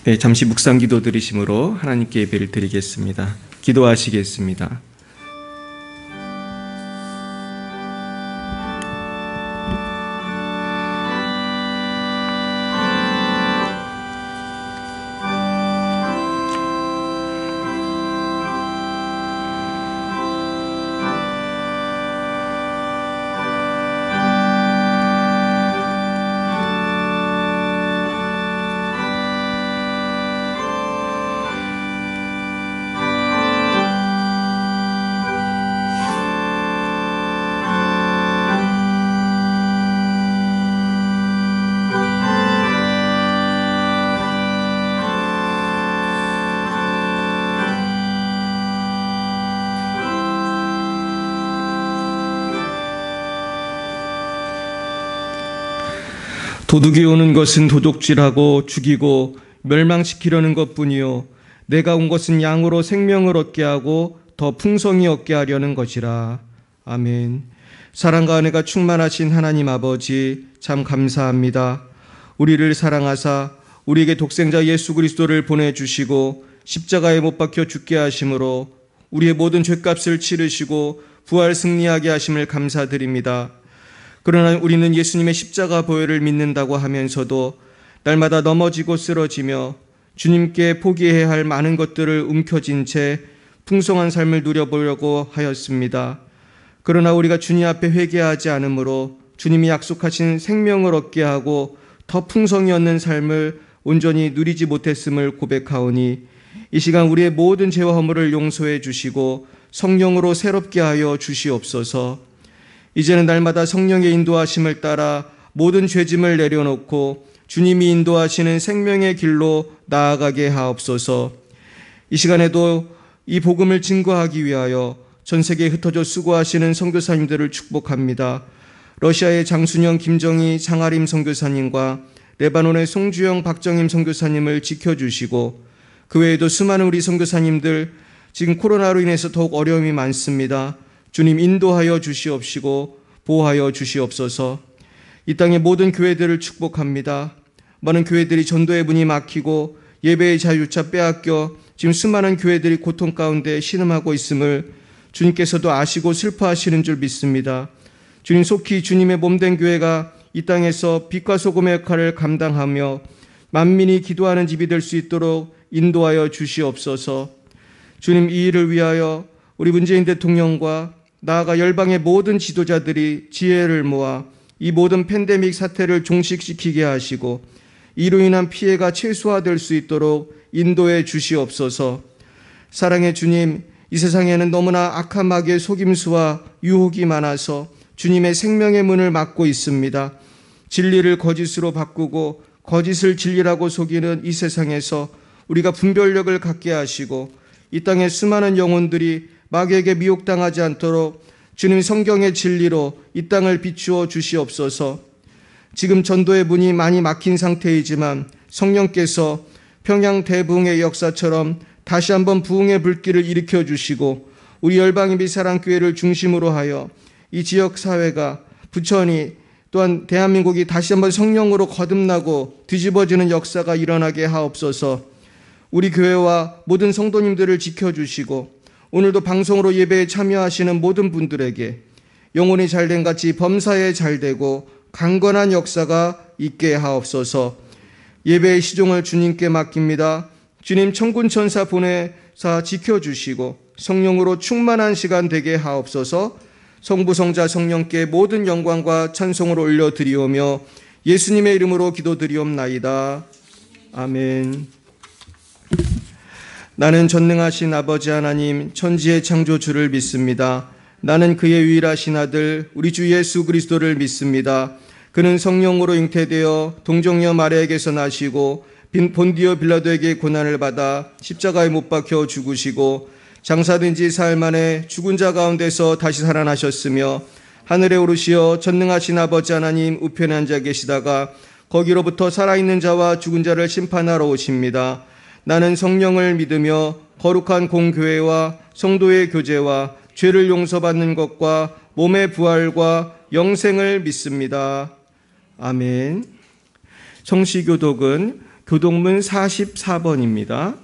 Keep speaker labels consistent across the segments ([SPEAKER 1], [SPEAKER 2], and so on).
[SPEAKER 1] 네, 잠시 묵상 기도 드리심으로 하나님께 예배를 드리겠습니다. 기도하시겠습니다. 도둑이 오는 것은 도둑질하고 죽이고 멸망시키려는 것뿐이요 내가 온 것은 양으로 생명을 얻게 하고 더 풍성히 얻게 하려는 것이라. 아멘. 사랑과 은혜가 충만하신 하나님 아버지, 참 감사합니다. 우리를 사랑하사 우리에게 독생자 예수 그리스도를 보내주시고 십자가에 못 박혀 죽게 하심으로 우리의 모든 죄값을 치르시고 부활 승리하게 하심을 감사드립니다. 그러나 우리는 예수님의 십자가 보혈을 믿는다고 하면서도 날마다 넘어지고 쓰러지며 주님께 포기해야 할 많은 것들을 움켜쥔 채 풍성한 삶을 누려보려고 하였습니다. 그러나 우리가 주님 앞에 회개하지 않으므로 주님이 약속하신 생명을 얻게 하고 더 풍성히 얻는 삶을 온전히 누리지 못했음을 고백하오니 이 시간 우리의 모든 죄와 허물을 용서해 주시고 성령으로 새롭게 하여 주시옵소서. 이제는 날마다 성령의 인도하심을 따라 모든 죄짐을 내려놓고 주님이 인도하시는 생명의 길로 나아가게 하옵소서. 이 시간에도 이 복음을 증거하기 위하여 전 세계에 흩어져 수고하시는 선교사님들을 축복합니다. 러시아의 장순영, 김정희, 장아림 선교사님과 레바논의 송주영, 박정임 선교사님을 지켜주시고 그 외에도 수많은 우리 선교사님들 지금 코로나로 인해서 더욱 어려움이 많습니다. 주님 인도하여 주시옵시고 보호하여 주시옵소서. 이 땅의 모든 교회들을 축복합니다. 많은 교회들이 전도의 문이 막히고 예배의 자유조차 빼앗겨 지금 수많은 교회들이 고통 가운데 신음하고 있음을 주님께서도 아시고 슬퍼하시는 줄 믿습니다. 주님 속히 주님의 몸된 교회가 이 땅에서 빛과 소금의 역할을 감당하며 만민이 기도하는 집이 될 수 있도록 인도하여 주시옵소서. 주님 이 일을 위하여 우리 문재인 대통령과 나아가 열방의 모든 지도자들이 지혜를 모아 이 모든 팬데믹 사태를 종식시키게 하시고 이로 인한 피해가 최소화될 수 있도록 인도해 주시옵소서. 사랑의 주님, 이 세상에는 너무나 악한 마귀의 속임수와 유혹이 많아서 주님의 생명의 문을 막고 있습니다. 진리를 거짓으로 바꾸고 거짓을 진리라고 속이는 이 세상에서 우리가 분별력을 갖게 하시고 이 땅의 수많은 영혼들이 마귀에게 미혹당하지 않도록 주님 성경의 진리로 이 땅을 비추어 주시옵소서. 지금 전도의 문이 많이 막힌 상태이지만 성령께서 평양 대부흥의 역사처럼 다시 한번 부흥의 불길을 일으켜 주시고 우리 열방의 미사랑교회를 중심으로 하여 이 지역 사회가 부천이 또한 대한민국이 다시 한번 성령으로 거듭나고 뒤집어지는 역사가 일어나게 하옵소서. 우리 교회와 모든 성도님들을 지켜주시고 오늘도 방송으로 예배에 참여하시는 모든 분들에게 영혼이 잘된 같이 범사에 잘되고 강건한 역사가 있게 하옵소서. 예배의 시종을 주님께 맡깁니다. 주님 천군천사 보내사 지켜주시고 성령으로 충만한 시간 되게 하옵소서. 성부 성자 성령께 모든 영광과 찬송을 올려드리오며 예수님의 이름으로 기도드리옵나이다. 아멘. 나는 전능하신 아버지 하나님 천지의 창조주를 믿습니다. 나는 그의 유일하신 아들 우리 주 예수 그리스도를 믿습니다. 그는 성령으로 잉태되어 동정녀 마리아에게서 나시고 본디오 빌라도에게 고난을 받아 십자가에 못 박혀 죽으시고 장사된 지 사흘 만에 죽은 자 가운데서 다시 살아나셨으며 하늘에 오르시어 전능하신 아버지 하나님 우편에 앉아 계시다가 거기로부터 살아있는 자와 죽은 자를 심판하러 오십니다. 나는 성령을 믿으며 거룩한 공교회와 성도의 교제와 죄를 용서받는 것과 몸의 부활과 영생을 믿습니다. 아멘. 성시교독은 교동문 44번입니다.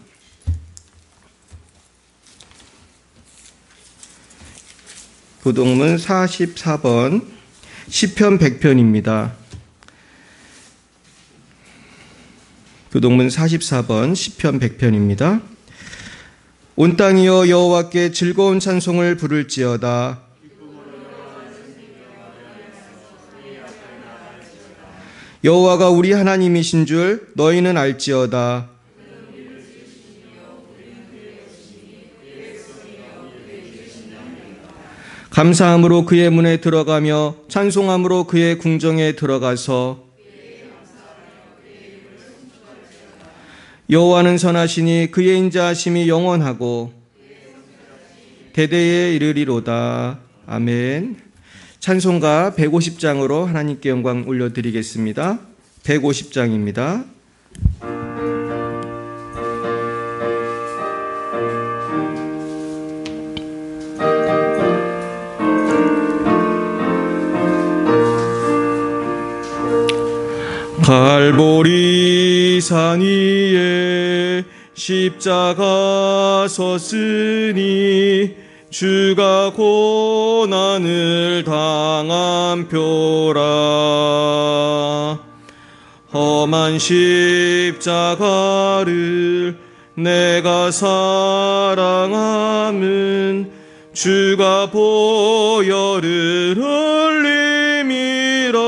[SPEAKER 1] 교동문 44번 시편 100편입니다. 교동문 44번 시편 100편입니다. 온 땅이여 여호와께 즐거운 찬송을 부를지어다. 여호와가 우리 하나님이신 줄 너희는 알지어다. 감사함으로 그의 문에 들어가며 찬송함으로 그의 궁정에 들어가서 여호와는 선하시니 그의 인자하심이 영원하고 대대에 이르리로다. 아멘. 찬송가 150장으로 하나님께 영광 올려드리겠습니다. 150장입니다. 갈보리 산 위에 십자가 섰으니 주가 고난을 당한 표라. 험한 십자가를 내가 사랑함은 주가 보혈을 흘림이라.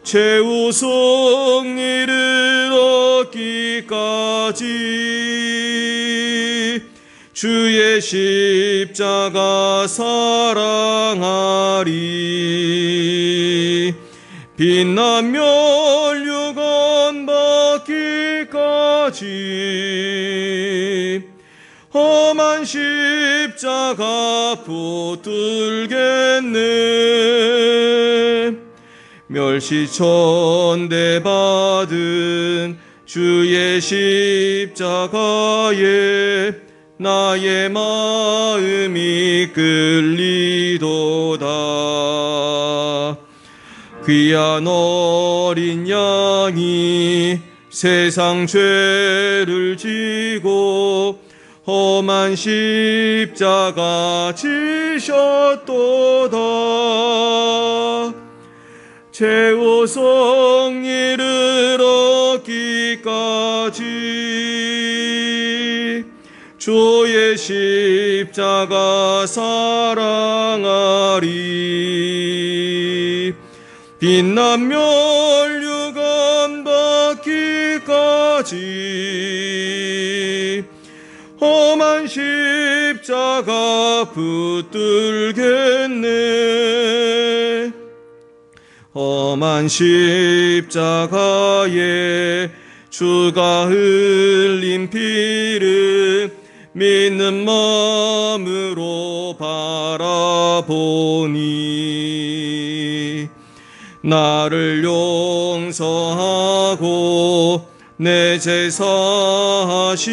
[SPEAKER 1] 최후 승리를 얻기까지 주의 십자가 사랑하리. 빛난 멸류관 받기까지 험한 십자가 붙들겠네. 멸시천대 받은 주의 십자가에 나의 마음이 끌리도다. 귀한 어린 양이 세상 죄를 지고 험한 십자가 지셨도다. 최후 승리를 얻기까지 주의 십자가 사랑하리. 빛난 멸류관 받기까지 험한 십자가 붙들겠네. 험한 십자가에 주가 흘린 피를 믿는 마음으로 바라보니 나를 용서하고 내 죄 사하시려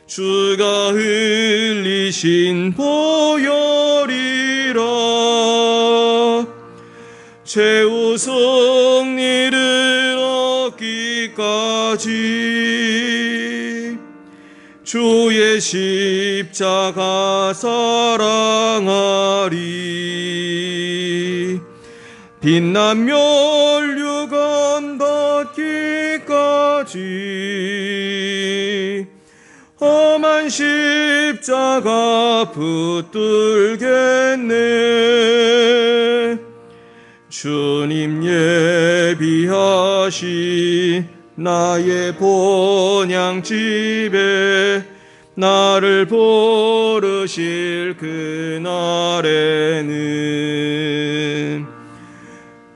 [SPEAKER 1] 주가 흘리신 보혈이라. 최후 승리를 얻기까지 주의 십자가 사랑하리. 빛난 멸류관 받기까지 험한 십자가 붙들겠네. 주님 예비하신 나의 본향집에 나를 부르실 그날에는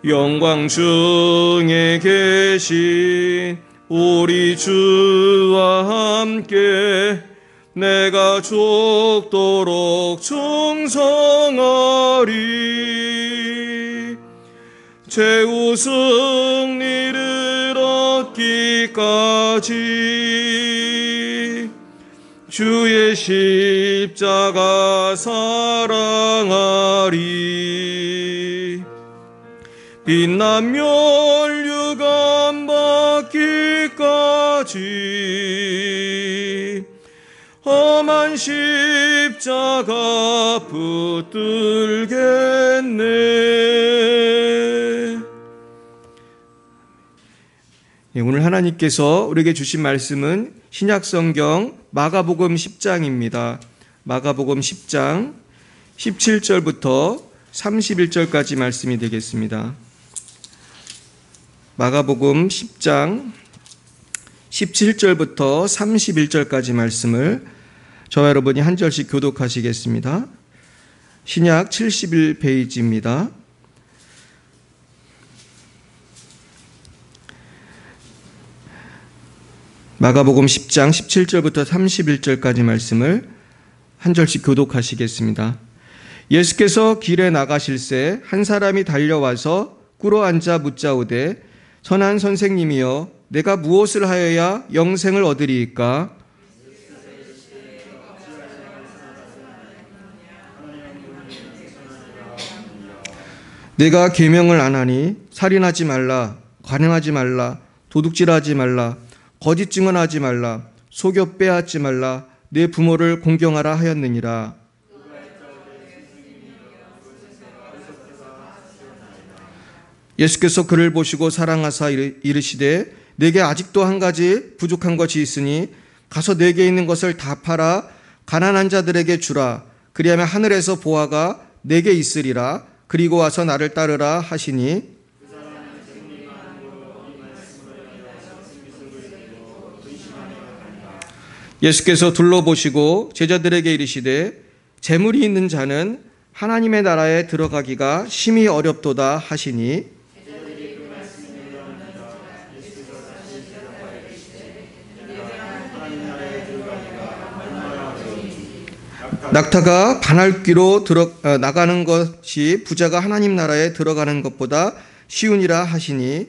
[SPEAKER 1] 영광 중에 계신 우리 주와 함께 내가 죽도록 충성하리. 최후 승리를 얻기까지 주의 십자가 사랑하리. 빛난 멸류관 가지 험한 십자가 붙들겠네. 네, 오늘 하나님께서 우리에게 주신 말씀은 신약성경 마가복음 10장입니다. 마가복음 10장 17절부터 31절까지 말씀이 되겠습니다. 마가복음 10장 17절부터 31절까지 말씀을 저와 여러분이 한 절씩 교독하시겠습니다. 신약 71페이지입니다. 마가복음 10장 17절부터 31절까지 말씀을 한 절씩 교독하시겠습니다. 예수께서 길에 나가실새 한 사람이 달려와서 꿇어앉아 묻자오되 선한 선생님이여 내가 무엇을 하여야 영생을 얻으리이까? 내가 계명을 안 하니 살인하지 말라, 관행하지 말라, 도둑질하지 말라, 거짓 증언하지 말라, 속여 빼앗지 말라, 내 부모를 공경하라 하였느니라. 예수께서 그를 보시고 사랑하사 이르시되 내게 아직도 한 가지 부족한 것이 있으니 가서 내게 있는 것을 다 팔아 가난한 자들에게 주라. 그리하면 하늘에서 보화가 내게 있으리라. 그리고 와서 나를 따르라 하시니 예수께서 둘러보시고 제자들에게 이르시되 재물이 있는 자는 하나님의 나라에 들어가기가 심히 어렵도다 하시니 낙타가 반알귀로 나가는 것이 부자가 하나님 나라에 들어가는 것보다 쉬우니라 하시니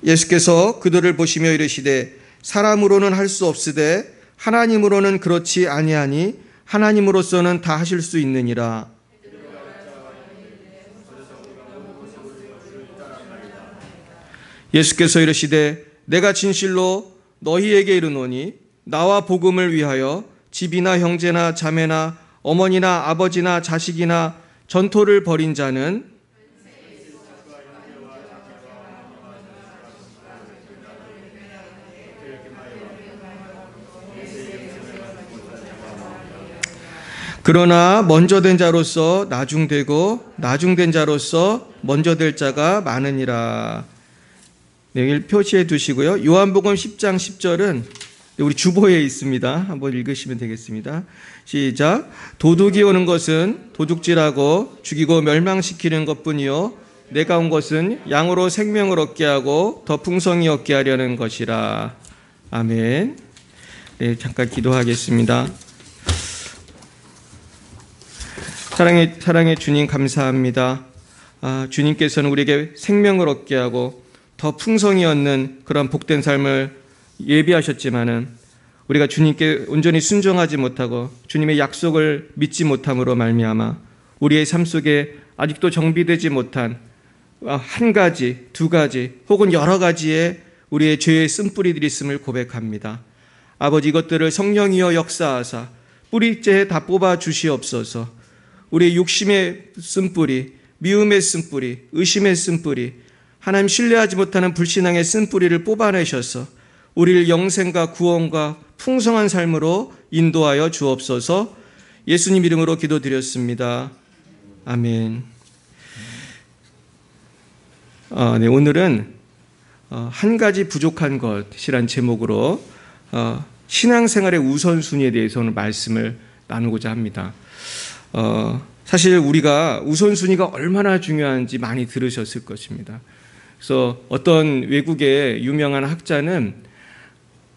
[SPEAKER 1] 예수께서 그들을 보시며 이르시되 사람으로는 할 수 없으되 하나님으로는 그렇지 아니하니 하나님으로서는 다 하실 수 있느니라. 예수께서 이르시되 내가 진실로 너희에게 이르노니 나와 복음을 위하여 집이나 형제나 자매나 어머니나 아버지나 자식이나 전토를 벌인 자는 그러나 먼저 된 자로서 나중되고 나중된 자로서 먼저 될 자가 많으니라. 여기를 표시해 두시고요. 요한복음 10장 10절은 우리 주보에 있습니다. 한번 읽으시면 되겠습니다. 시작. 도둑이 오는 것은 도둑질하고 죽이고 멸망시키는 것뿐이요 내가 온 것은 양으로 생명을 얻게 하고 더 풍성히 얻게 하려는 것이라. 아멘. 네, 잠깐 기도하겠습니다. 사랑의 주님 감사합니다. 주님께서는 우리에게 생명을 얻게 하고 더 풍성히 얻는 그런 복된 삶을 예비하셨지만은 우리가 주님께 온전히 순종하지 못하고 주님의 약속을 믿지 못함으로 말미암아 우리의 삶 속에 아직도 정비되지 못한 한 가지, 두 가지 혹은 여러 가지의 우리의 죄의 쓴뿌리들이 있음을 고백합니다. 아버지 이것들을 성령이여 역사하사 뿌리째 다 뽑아 주시옵소서. 우리의 욕심의 쓴뿌리, 미움의 쓴뿌리, 의심의 쓴뿌리, 하나님 신뢰하지 못하는 불신앙의 쓴뿌리를 뽑아내셔서 우리를 영생과 구원과 풍성한 삶으로 인도하여 주옵소서. 예수님 이름으로 기도드렸습니다. 아멘. 네, 오늘은 한 가지 부족한 것이란 제목으로 신앙생활의 우선순위에 대해서 오늘 말씀을 나누고자 합니다. 사실 우리가 우선순위가 얼마나 중요한지 많이 들으셨을 것입니다. 그래서 어떤 외국의 유명한 학자는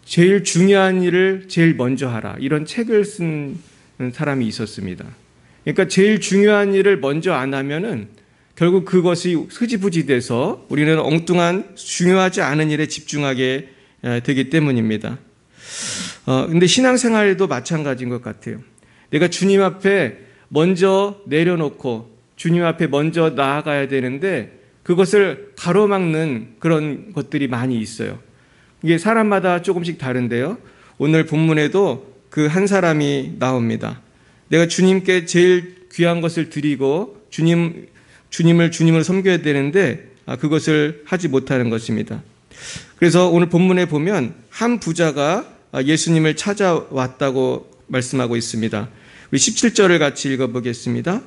[SPEAKER 1] 제일 중요한 일을 제일 먼저 하라 이런 책을 쓴 사람이 있었습니다. 그러니까 제일 중요한 일을 먼저 안 하면은 결국 그것이 흐지부지 돼서 우리는 엉뚱한 중요하지 않은 일에 집중하게 되기 때문입니다. 근데 신앙생활에도 마찬가지인 것 같아요. 내가 주님 앞에 먼저 내려놓고 주님 앞에 먼저 나아가야 되는데 그것을 가로막는 그런 것들이 많이 있어요. 이게 사람마다 조금씩 다른데요. 오늘 본문에도 그 한 사람이 나옵니다. 내가 주님께 제일 귀한 것을 드리고 주님을 섬겨야 되는데 그것을 하지 못하는 것입니다. 그래서 오늘 본문에 보면 한 부자가 예수님을 찾아왔다고 말씀하고 있습니다. 우리 17절을 같이 읽어보겠습니다.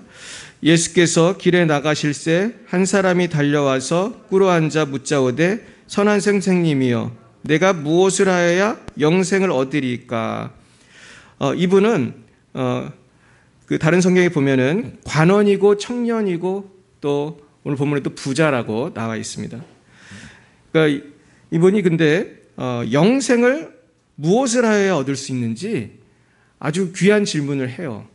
[SPEAKER 1] 예수께서 길에 나가실새 한 사람이 달려와서 꿇어앉아 묻자오되 선한 선생님이여 내가 무엇을 하여야 영생을 얻으리까? 이분은 그 다른 성경에 보면은 관원이고 청년이고 또 오늘 본문에 또 부자라고 나와 있습니다. 그러니까 이분이 근데 영생을 무엇을 하여야 얻을 수 있는지 아주 귀한 질문을 해요.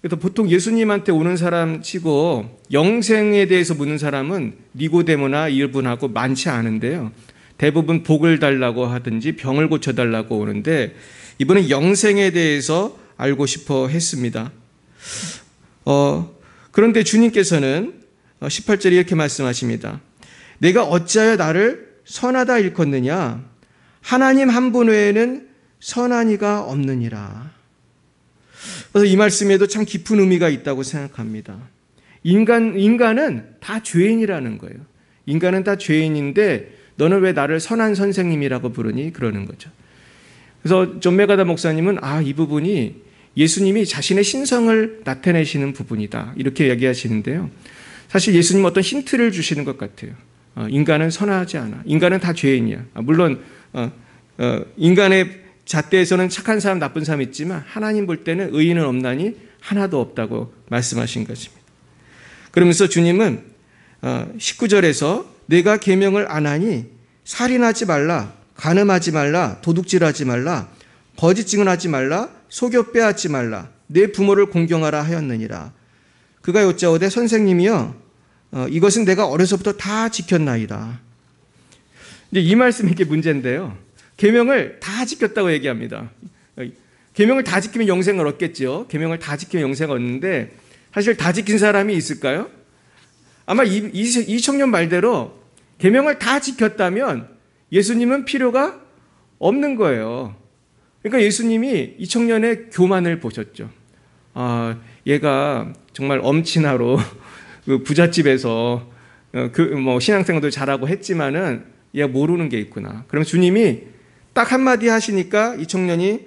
[SPEAKER 1] 그래서 보통 예수님한테 오는 사람 치고 영생에 대해서 묻는 사람은 니고데모나 이분하고 많지 않은데요. 대부분 복을 달라고 하든지 병을 고쳐달라고 오는데 이분은 영생에 대해서 알고 싶어 했습니다. 그런데 주님께서는 18절에 이렇게 말씀하십니다. 내가 어찌하여 나를 선하다 일컫느냐? 하나님 한 분 외에는 선한 이가 없느니라. 그래서 이 말씀에도 참 깊은 의미가 있다고 생각합니다. 인간은 다 죄인이라는 거예요. 인간은 다 죄인인데 너는 왜 나를 선한 선생님이라고 부르니? 그러는 거죠. 그래서 존 메가다 목사님은 이 부분이 예수님이 자신의 신성을 나타내시는 부분이다 이렇게 얘기하시는데요. 사실 예수님 어떤 힌트를 주시는 것 같아요. 인간은 선하지 않아. 인간은 다 죄인이야. 물론 인간의 잣대에서는 착한 사람 나쁜 사람 있지만 하나님 볼 때는 의인은 없나니 하나도 없다고 말씀하신 것입니다. 그러면서 주님은 19절에서 내가 계명을 안 하니 살인하지 말라, 간음하지 말라, 도둑질하지 말라, 거짓 증언하지 말라, 속여 빼앗지 말라, 내 부모를 공경하라 하였느니라. 그가 여짜오되 선생님이여 이것은 내가 어려서부터 다 지켰나이다. 이제 이 말씀이 이게 문제인데요. 계명을 다 지켰다고 얘기합니다. 계명을 다 지키면 영생을 얻겠죠. 계명을 다 지키면 영생을 얻는데 사실 다 지킨 사람이 있을까요? 아마 이 청년 말대로 계명을 다 지켰다면 예수님은 필요가 없는 거예요. 그러니까 예수님이 이 청년의 교만을 보셨죠. 얘가 정말 엄친아로 그 부잣집에서 신앙생활도 잘하고 했지만은 얘가 모르는 게 있구나. 그럼 주님이 딱 한마디 하시니까 이 청년이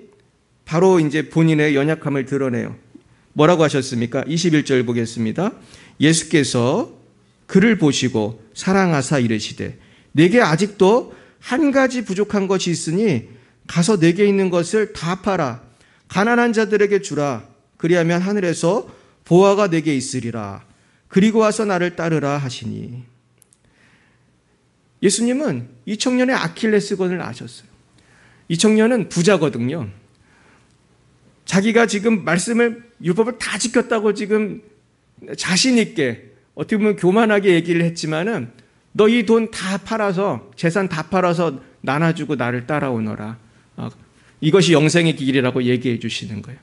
[SPEAKER 1] 바로 이제 본인의 연약함을 드러내요. 뭐라고 하셨습니까? 21절 보겠습니다. 예수께서 그를 보시고 사랑하사 이르시되 내게 아직도 한 가지 부족한 것이 있으니 가서 내게 있는 것을 다 팔아 가난한 자들에게 주라. 그리하면 하늘에서 보화가 내게 있으리라. 그리고 와서 나를 따르라 하시니. 예수님은 이 청년의 아킬레스건을 아셨어요. 이 청년은 부자거든요. 자기가 지금 율법을 다 지켰다고 지금 자신 있게 어떻게 보면 교만하게 얘기를 했지만은 너 이 돈 다 팔아서 재산 다 팔아서 나눠주고 나를 따라오너라. 이것이 영생의 길이라고 얘기해 주시는 거예요.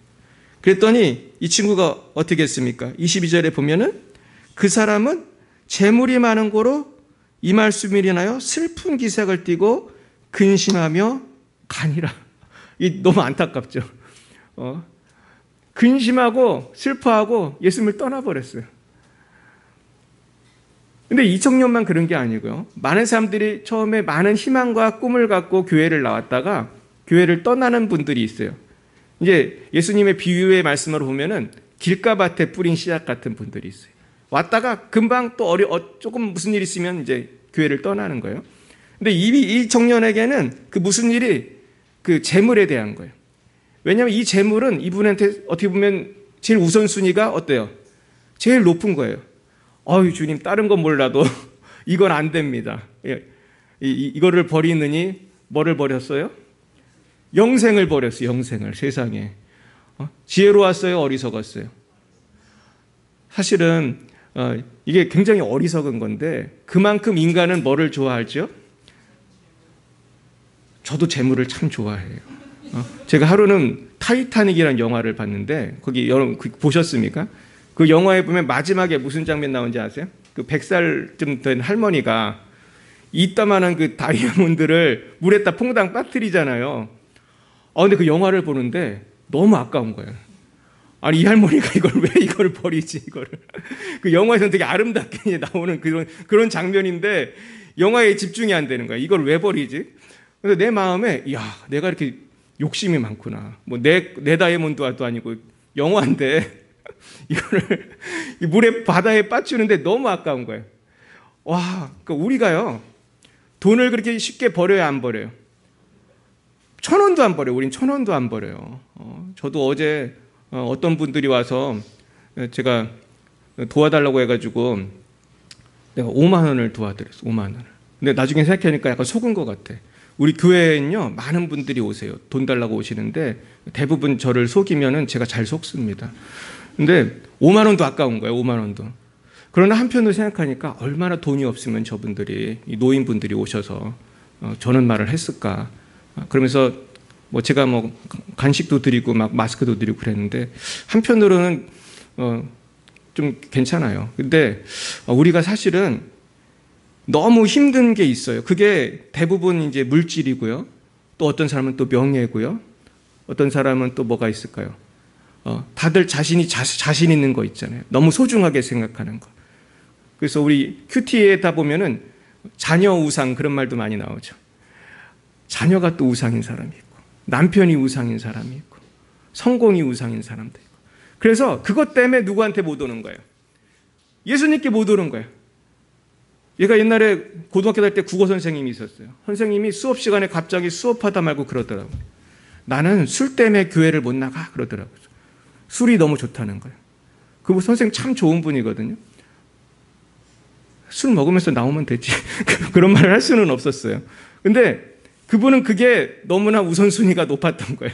[SPEAKER 1] 그랬더니 이 친구가 어떻게 했습니까? 22절에 보면은 그 사람은 재물이 많은 고로 이 말씀을 인하여 슬픈 기색을 띠고 근심하며 가니라. 이 너무 안타깝죠. 근심하고 슬퍼하고 예수님을 떠나버렸어요. 근데 이 청년만 그런 게 아니고요. 많은 사람들이 처음에 많은 희망과 꿈을 갖고 교회를 나왔다가 교회를 떠나는 분들이 있어요. 이제 예수님의 비유의 말씀으로 보면은 길가밭에 뿌린 씨앗 같은 분들이 있어요. 왔다가 금방 또 조금 무슨 일 있으면 이제 교회를 떠나는 거예요. 근데 이 청년에게는 그 무슨 일이 그 재물에 대한 거예요. 왜냐하면 이 재물은 이분한테 어떻게 보면 제일 우선순위가 어때요? 제일 높은 거예요. 주님 다른 건 몰라도 이건 안 됩니다. 이거를 버리느니 뭐를 버렸어요? 영생을 버렸어요. 영생을 세상에. 지혜로웠어요? 어리석었어요? 사실은 이게 굉장히 어리석은 건데 그만큼 인간은 뭐를 좋아하죠? 저도 재물을 참 좋아해요. 제가 하루는 타이타닉이라는 영화를 봤는데 거기 여러분 보셨습니까? 그 영화에 보면 마지막에 무슨 장면 나오는지 아세요? 그 100살쯤 된 할머니가 이따만한 그 다이아몬드를 물에다 퐁당 빠뜨리잖아요. 근데 그 영화를 보는데 너무 아까운 거예요. 아니, 이 할머니가 왜 이걸 버리지, 이거를. 그 영화에서는 되게 아름답게 나오는 그런 장면인데 영화에 집중이 안 되는 거야. 이걸 왜 버리지? 그래서 내 마음에, 내가 이렇게 욕심이 많구나. 뭐 내 다이아몬드도 아니고 영화인데 이거를 물에 바다에 빠뜨리는데 너무 아까운 거예요. 그러니까 우리가요, 돈을 그렇게 쉽게 버려야 안 버려요? 1,000원도 안 버려요. 우린 1,000원도 안 버려요. 저도 어제 어떤 분들이 와서 제가 도와달라고 해가지고 내가 5만 원을 도와드렸어. 5만 원을. 근데 나중에 생각하니까 약간 속은 것 같아. 우리 교회에는요, 많은 분들이 오세요. 돈 달라고 오시는데 대부분 저를 속이면은 제가 잘 속습니다. 근데 5만 원도 아까운 거예요. 5만 원도. 그러나 한편으로 생각하니까 얼마나 돈이 없으면 저분들이, 이 노인분들이 오셔서 저는 말을 했을까. 그러면서 뭐 제가 뭐 간식도 드리고 막 마스크도 드리고 그랬는데 한편으로는 좀 괜찮아요. 근데 우리가 사실은 너무 힘든 게 있어요. 그게 대부분 이제 물질이고요. 또 어떤 사람은 또 명예고요. 어떤 사람은 또 뭐가 있을까요? 다들 자신 있는 거 있잖아요. 너무 소중하게 생각하는 거. 그래서 우리 큐티에다 보면은 자녀 우상 그런 말도 많이 나오죠. 자녀가 또 우상인 사람이 있고, 남편이 우상인 사람이 있고, 성공이 우상인 사람도 있고. 그래서 그것 때문에 누구한테 못 오는 거예요? 예수님께 못 오는 거예요. 얘가 옛날에 고등학교 다닐 때 국어 선생님이 있었어요. 선생님이 수업 시간에 갑자기 수업하다 말고 그러더라고요. 나는 술 때문에 교회를 못 나가 그러더라고요. 술이 너무 좋다는 거예요. 그 선생님 참 좋은 분이거든요. 술 먹으면서 나오면 되지. 그런 말을 할 수는 없었어요. 근데 그분은 그게 너무나 우선순위가 높았던 거예요.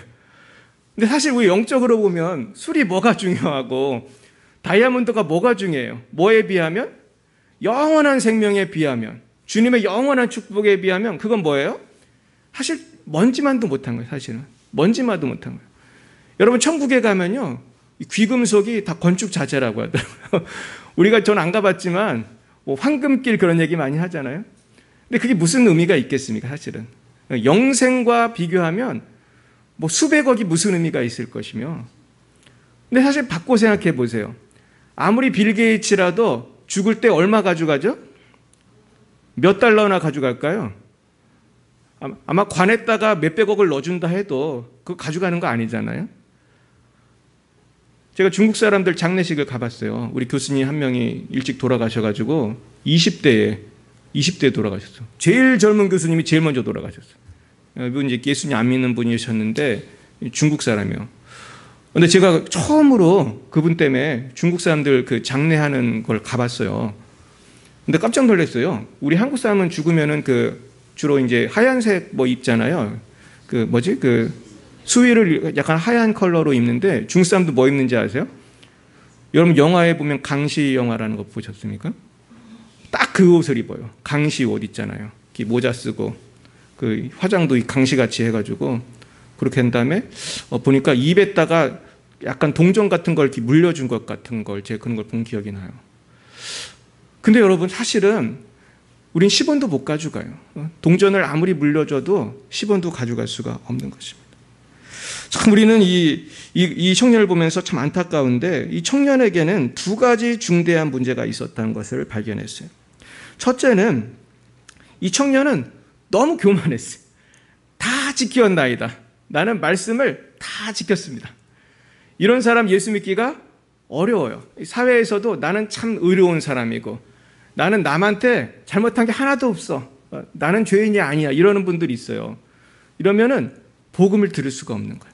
[SPEAKER 1] 근데 사실 우리 영적으로 보면 술이 뭐가 중요하고 다이아몬드가 뭐가 중요해요? 뭐에 비하면? 영원한 생명에 비하면, 주님의 영원한 축복에 비하면 그건 뭐예요? 사실 먼지만도 못한 거예요. 사실은 먼지만도 못한 거예요. 여러분 천국에 가면요, 귀금속이 다 건축 자재라고 하더라고요. 우리가 전 안 가봤지만 뭐 황금길 그런 얘기 많이 하잖아요. 근데 그게 무슨 의미가 있겠습니까? 사실은 영생과 비교하면 뭐 수백억이 무슨 의미가 있을 것이며. 근데 사실 바꿔 생각해 보세요. 아무리 빌 게이츠라도 죽을 때 얼마 가져가죠? 몇 달러나 가져갈까요? 아마 관에다가 몇백억을 넣어준다 해도 그거 가져가는 거 아니잖아요. 제가 중국 사람들 장례식을 가봤어요. 우리 교수님 한 명이 일찍 돌아가셔가지고 20대에 돌아가셨어요. 제일 젊은 교수님이 제일 먼저 돌아가셨어요. 이분 이제 예수님 안 믿는 분이셨는데 중국 사람이요. 근데 제가 처음으로 그분 때문에 중국 사람들 그 장례하는 걸 가봤어요. 근데 깜짝 놀랐어요. 우리 한국 사람은 죽으면은 그 주로 이제 하얀색 뭐 입잖아요. 그 뭐지? 그 수의를 약간 하얀 컬러로 입는데 중국 사람도 뭐 입는지 아세요? 여러분 영화에 보면 강시 영화라는 거 보셨습니까? 딱 그 옷을 입어요. 강시 옷 있잖아요. 모자 쓰고 그 화장도 강시같이 해가지고 그렇게 한 다음에 보니까 입에다가 약간 동전 같은 걸 이렇게 물려준 것 같은 걸 제가 그런 걸 본 기억이 나요. 근데 여러분 사실은 우린 10원도 못 가져가요. 동전을 아무리 물려줘도 10원도 가져갈 수가 없는 것입니다. 참 우리는 이 청년을 보면서 참 안타까운데 이 청년에게는 두 가지 중대한 문제가 있었다는 것을 발견했어요. 첫째는 이 청년은 너무 교만했어요. 다 지켰나이다. 나는 말씀을 다 지켰습니다. 이런 사람 예수 믿기가 어려워요. 사회에서도 나는 참 의로운 사람이고 나는 남한테 잘못한 게 하나도 없어. 나는 죄인이 아니야. 이러는 분들이 있어요. 이러면은 복음을 들을 수가 없는 거예요.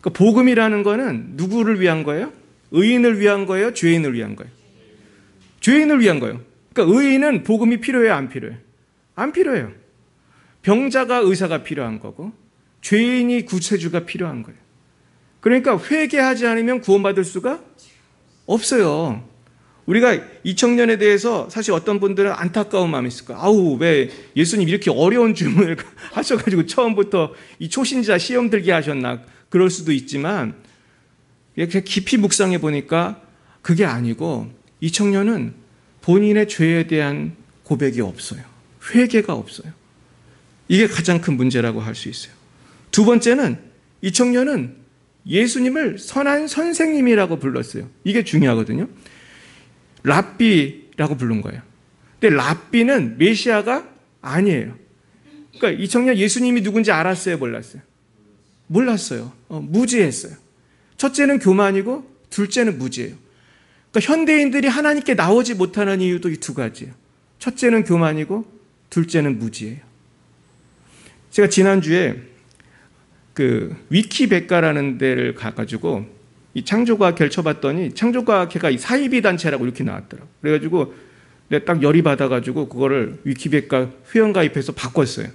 [SPEAKER 1] 그러니까 복음이라는 거는 누구를 위한 거예요? 의인을 위한 거예요? 죄인을 위한 거예요? 죄인을 위한 거예요. 그러니까 의인은 복음이 필요해요? 안 필요해요? 안 필요해요. 병자가 의사가 필요한 거고 죄인이 구세주가 필요한 거예요. 그러니까 회개하지 않으면 구원받을 수가 없어요. 우리가 이 청년에 대해서 사실 어떤 분들은 안타까운 마음이 있을 거예요. 아우, 왜 예수님 이렇게 어려운 주문을 하셔가지고 처음부터 이 초신자 시험 들게 하셨나, 그럴 수도 있지만 이렇게 깊이 묵상해 보니까
[SPEAKER 2] 그게 아니고 이 청년은 본인의 죄에 대한 고백이 없어요. 회개가 없어요. 이게 가장 큰 문제라고 할 수 있어요. 두 번째는 이 청년은 예수님을 선한 선생님이라고 불렀어요. 이게 중요하거든요. 랍비라고 부른 거예요. 근데 랍비는 메시아가 아니에요. 그러니까 이 청년 예수님이 누군지 알았어요, 몰랐어요? 몰랐어요. 무지했어요. 첫째는 교만이고 둘째는 무지예요. 그러니까 현대인들이 하나님께 나오지 못하는 이유도 이 두 가지예요. 첫째는 교만이고 둘째는 무지예요. 제가 지난주에 그 위키백과라는 데를 가가지고 이 창조과학회를 쳐봤더니 창조과학회가 이 사이비 단체라고 이렇게 나왔더라고요. 그래가지고 내가 딱 열이 받아가지고 그거를 위키백과 회원가입해서 바꿨어요.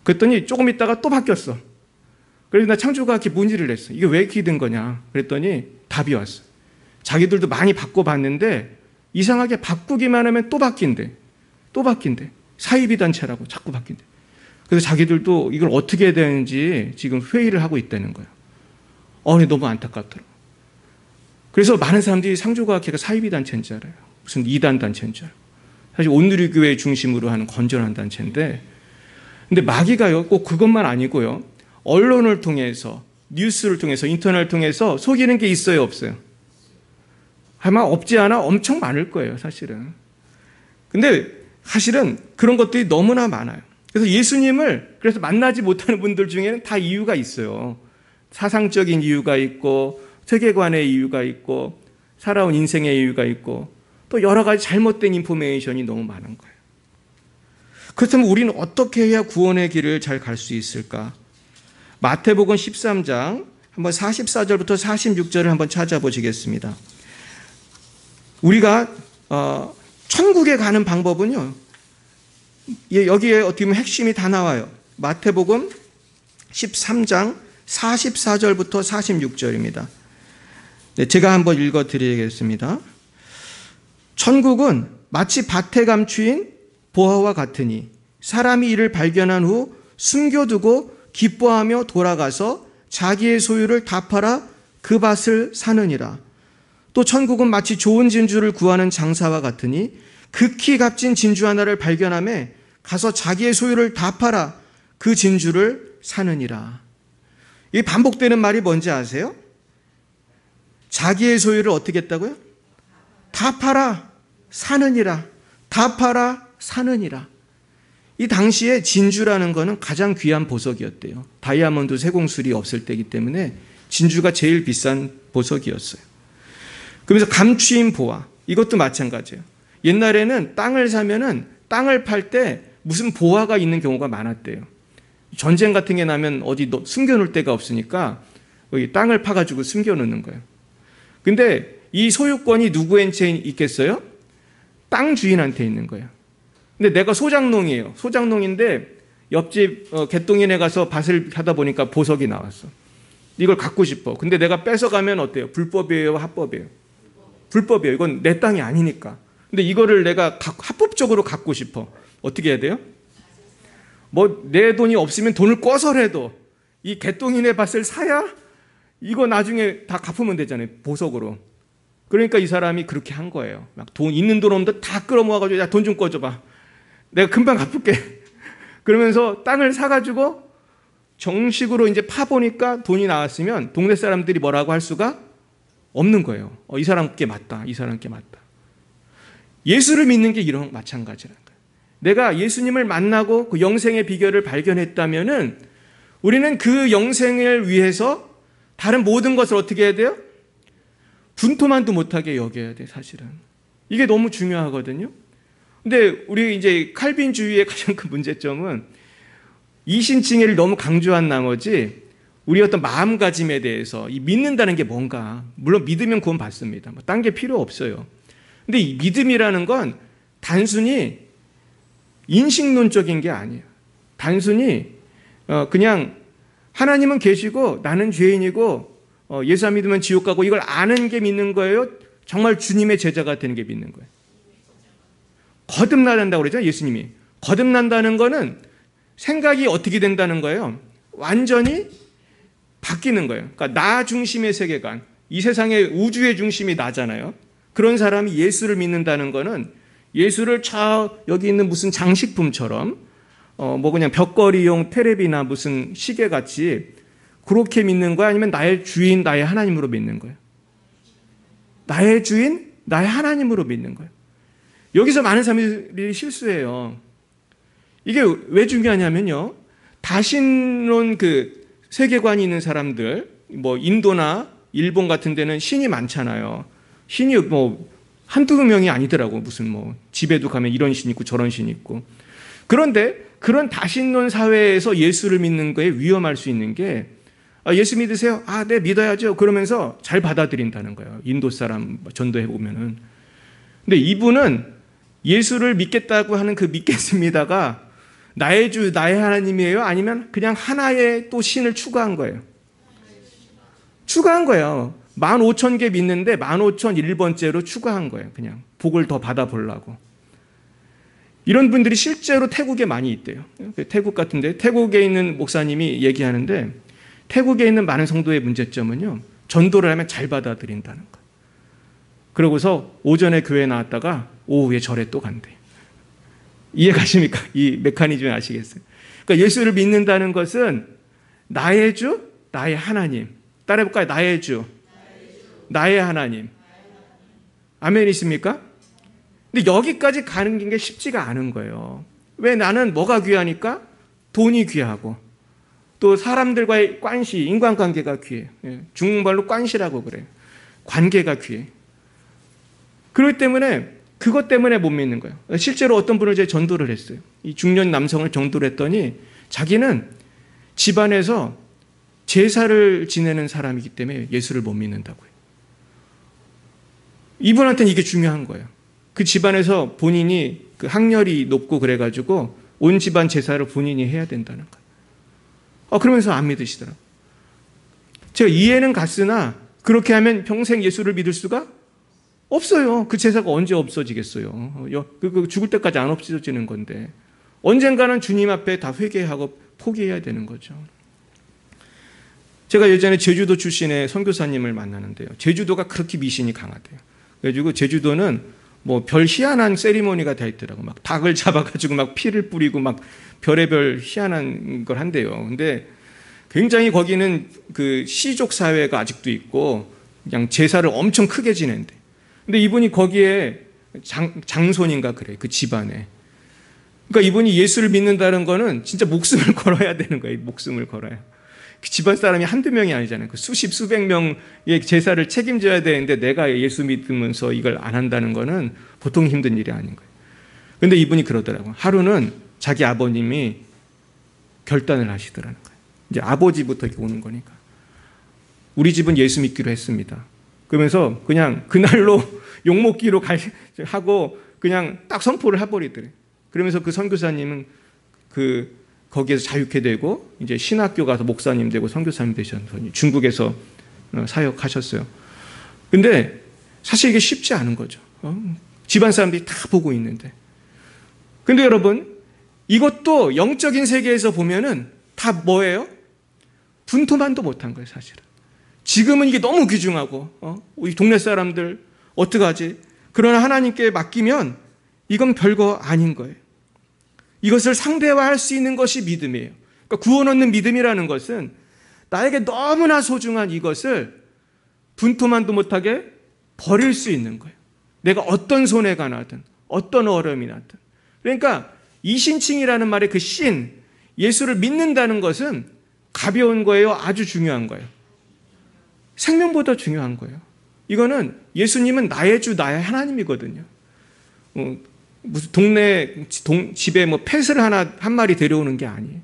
[SPEAKER 2] 그랬더니 조금 있다가 또 바뀌었어. 그래서 나 창조과학회 문의를 했어. 이게 왜 이렇게 된 거냐. 그랬더니 답이 왔어. 자기들도 많이 바꿔봤는데 이상하게 바꾸기만 하면 또 바뀐대. 또 바뀐대. 사이비 단체라고 자꾸 바뀐대. 그래서 자기들도 이걸 어떻게 해야 되는지 지금 회의를 하고 있다는 거예요. 너무 안타깝더라고요. 그래서 많은 사람들이 창조과학회가 사이비 단체인 줄 알아요. 무슨 이단 단체인 줄 알아요. 사실 온누리교회 중심으로 하는 건전한 단체인데, 근데 마귀가요, 꼭 그것만 아니고요, 언론을 통해서, 뉴스를 통해서, 인터넷을 통해서 속이는 게 있어요, 없어요? 아마 없지 않아 엄청 많을 거예요, 사실은. 근데 사실은 그런 것들이 너무나 많아요. 그래서 예수님을 그래서 만나지 못하는 분들 중에는 다 이유가 있어요. 사상적인 이유가 있고, 세계관의 이유가 있고, 살아온 인생의 이유가 있고, 또 여러 가지 잘못된 인포메이션이 너무 많은 거예요. 그렇다면 우리는 어떻게 해야 구원의 길을 잘 갈 수 있을까? 마태복음 13장 한번 44절부터 46절을 한번 찾아보시겠습니다. 우리가 천국에 가는 방법은요, 여기에 어떻게 보면 핵심이 다 나와요. 마태복음 13장 44절부터 46절입니다. 네, 제가 한번 읽어드리겠습니다. 천국은 마치 밭에 감추인 보화와 같으니 사람이 이를 발견한 후 숨겨두고 기뻐하며 돌아가서 자기의 소유를 다 팔아 그 밭을 사느니라. 또 천국은 마치 좋은 진주를 구하는 장사와 같으니 극히 값진 진주 하나를 발견하며 가서 자기의 소유를 다 팔아 그 진주를 사느니라. 이 반복되는 말이 뭔지 아세요? 자기의 소유를 어떻게 했다고요? 다 팔아 사느니라. 다 팔아 사느니라. 이 당시에 진주라는 것은 가장 귀한 보석이었대요. 다이아몬드 세공술이 없을 때이기 때문에 진주가 제일 비싼 보석이었어요. 그러면서 감추인 보화, 이것도 마찬가지예요. 옛날에는 땅을 사면은 땅을 팔 때 무슨 보화가 있는 경우가 많았대요. 전쟁 같은 게 나면 어디 숨겨놓을 데가 없으니까 여기 땅을 파가지고 숨겨놓는 거예요. 근데 이 소유권이 누구한테 있겠어요? 땅 주인한테 있는 거예요. 근데 내가 소장농이에요. 소장농인데 옆집 개똥이네 가서 밭을 하다 보니까 보석이 나왔어. 이걸 갖고 싶어. 근데 내가 뺏어가면 어때요? 불법이에요? 합법이에요? 불법이에요. 이건 내 땅이 아니니까. 근데 이거를 내가 합법적으로 갖고 싶어. 어떻게 해야 돼요? 내 돈이 없으면 돈을 꿔서라도 이 개똥이네 밭을 사야 이거 나중에 다 갚으면 되잖아요. 보석으로. 그러니까 이 사람이 그렇게 한 거예요. 막 돈 있는 돈 없는 돈 다 끌어모아가지고 야, 돈 좀 꿔줘봐. 내가 금방 갚을게. 그러면서 땅을 사가지고 정식으로 이제 파보니까 돈이 나왔으면 동네 사람들이 뭐라고 할 수가 없는 거예요. 이 사람께 맞다. 이 사람께 맞다. 예수를 믿는 게 이런 마찬가지라는 거예요. 내가 예수님을 만나고 그 영생의 비결을 발견했다면은 우리는 그 영생을 위해서 다른 모든 것을 어떻게 해야 돼요? 분토만도 못하게 여겨야 돼, 사실은. 이게 너무 중요하거든요. 근데 우리 이제 칼빈주의의 가장 큰 문제점은 이신칭의를 너무 강조한 나머지 우리 어떤 마음가짐에 대해서 이 믿는다는 게 뭔가, 물론 믿으면 구원 받습니다. 딴 게 필요 없어요. 근데 이 믿음이라는 건 단순히 인식론적인 게 아니에요. 단순히 그냥 하나님은 계시고 나는 죄인이고 예수 안 믿으면 지옥 가고 이걸 아는 게 믿는 거예요? 정말 주님의 제자가 되는 게 믿는 거예요? 거듭난다고 그러죠, 예수님이. 거듭난다는 거는 생각이 어떻게 된다는 거예요? 완전히 바뀌는 거예요. 그러니까 나 중심의 세계관, 이 세상의 우주의 중심이 나잖아요. 그런 사람이 예수를 믿는다는 거는 예수를 여기 있는 무슨 장식품처럼 뭐 그냥 벽걸이용 테레비나 무슨 시계같이 그렇게 믿는 거야? 아니면 나의 주인, 나의 하나님으로 믿는 거예요? 나의 주인, 나의 하나님으로 믿는 거예요. 여기서 많은 사람들이 실수해요. 이게 왜 중요하냐면요. 다신론 그 세계관이 있는 사람들, 뭐 인도나 일본 같은 데는 신이 많잖아요. 신이 뭐 한두 명이 아니더라고. 무슨 뭐 집에도 가면 이런 신 있고 저런 신 있고. 그런데 그런 다신론 사회에서 예수를 믿는 거에 위험할 수 있는 게 예수 믿으세요? 네, 믿어야죠. 그러면서 잘 받아들인다는 거예요. 인도 사람 전도해 보면은. 근데 이분은 예수를 믿겠다고 하는 그 믿겠습니다가 나의 주, 나의 하나님이에요? 아니면 그냥 하나의 또 신을 추가한 거예요? 추가한 거예요. 15,000개 믿는데 15,001번째로 추가한 거예요. 그냥 복을 더 받아보려고. 이런 분들이 실제로 태국에 많이 있대요. 태국 같은데 태국에 있는 목사님이 얘기하는데 태국에 있는 많은 성도의 문제점은요. 전도를 하면 잘 받아들인다는 거예요. 그러고서 오전에 교회 나왔다가 오후에 절에 또 간대. 이해가십니까? 이 메커니즘 아시겠어요? 그러니까 예수를 믿는다는 것은 나의 주, 나의 하나님. 따라해볼까요? 나의 주, 나의 하나님. 아멘이십니까? 근데 여기까지 가는 게 쉽지가 않은 거예요. 왜? 나는 뭐가 귀하니까? 돈이 귀하고 또 사람들과의 관시, 인간관계가 귀해. 중국말로 관시라고 그래요. 관계가 귀해. 그렇기 때문에 그것 때문에 못 믿는 거예요. 실제로 어떤 분을 제가 전도를 했어요. 이 중년 남성을 전도를 했더니 자기는 집안에서 제사를 지내는 사람이기 때문에 예수를 못 믿는다고요. 이분한테는 이게 중요한 거예요. 그 집안에서 본인이 그 학렬이 높고 그래가지고 온 집안 제사를 본인이 해야 된다는 거예요. 그러면서 안 믿으시더라고요. 제가 이해는 갔으나 그렇게 하면 평생 예수를 믿을 수가 없어요. 그 제사가 언제 없어지겠어요. 죽을 때까지 안 없어지는 건데 언젠가는 주님 앞에 다 회개하고 포기해야 되는 거죠. 제가 예전에 제주도 출신의 선교사님을 만나는데요. 제주도가 그렇게 미신이 강하대요. 그래가지고 제주도는 뭐 별 희한한 세리머니가 다 있더라고. 막 닭을 잡아가지고 막 피를 뿌리고 막 별의별 희한한 걸 한대요. 근데 굉장히 거기는 그 시족 사회가 아직도 있고 그냥 제사를 엄청 크게 지낸대. 근데 이분이 거기에 장손인가 그래. 그 집안에. 그러니까 이분이 예수를 믿는다는 거는 진짜 목숨을 걸어야 되는 거예요. 목숨을 걸어야. 그 집안 사람이 한두 명이 아니잖아요. 그 수십, 수백 명의 제사를 책임져야 되는데 내가 예수 믿으면서 이걸 안 한다는 거는 보통 힘든 일이 아닌 거예요. 근데 이분이 그러더라고요. 하루는 자기 아버님이 결단을 하시더라는 거예요. 이제 아버지부터 이렇게 오는 거니까. 우리 집은 예수 믿기로 했습니다. 그러면서 그냥 그날로 욕먹기로 하고 그냥 딱 선포를 해버리더래요. 그러면서 그 선교사님은 거기에서 자유케 되고 이제 신학교 가서 목사님 되고 선교사님 되셔서 중국에서 사역하셨어요. 근데 사실 이게 쉽지 않은 거죠. 집안 사람들이 다 보고 있는데. 근데 여러분 이것도 영적인 세계에서 보면은 다 뭐예요? 분토만도 못한 거예요, 사실은. 지금은 이게 너무 귀중하고 우리 동네 사람들 어떡하지? 그러나 하나님께 맡기면 이건 별거 아닌 거예요. 이것을 상대화할 수 있는 것이 믿음이에요. 그러니까 구원 얻는 믿음이라는 것은 나에게 너무나 소중한 이것을 분토만도 못하게 버릴 수 있는 거예요. 내가 어떤 손해가 나든 어떤 어려움이 나든. 그러니까 이신칭이라는 말의 그 신, 예수를 믿는다는 것은 가벼운 거예요? 아주 중요한 거예요? 생명보다 중요한 거예요. 이거는 예수님은 나의 주, 나의 하나님이거든요. 무슨 집에 뭐 펫을 한 마리 데려오는 게 아니에요.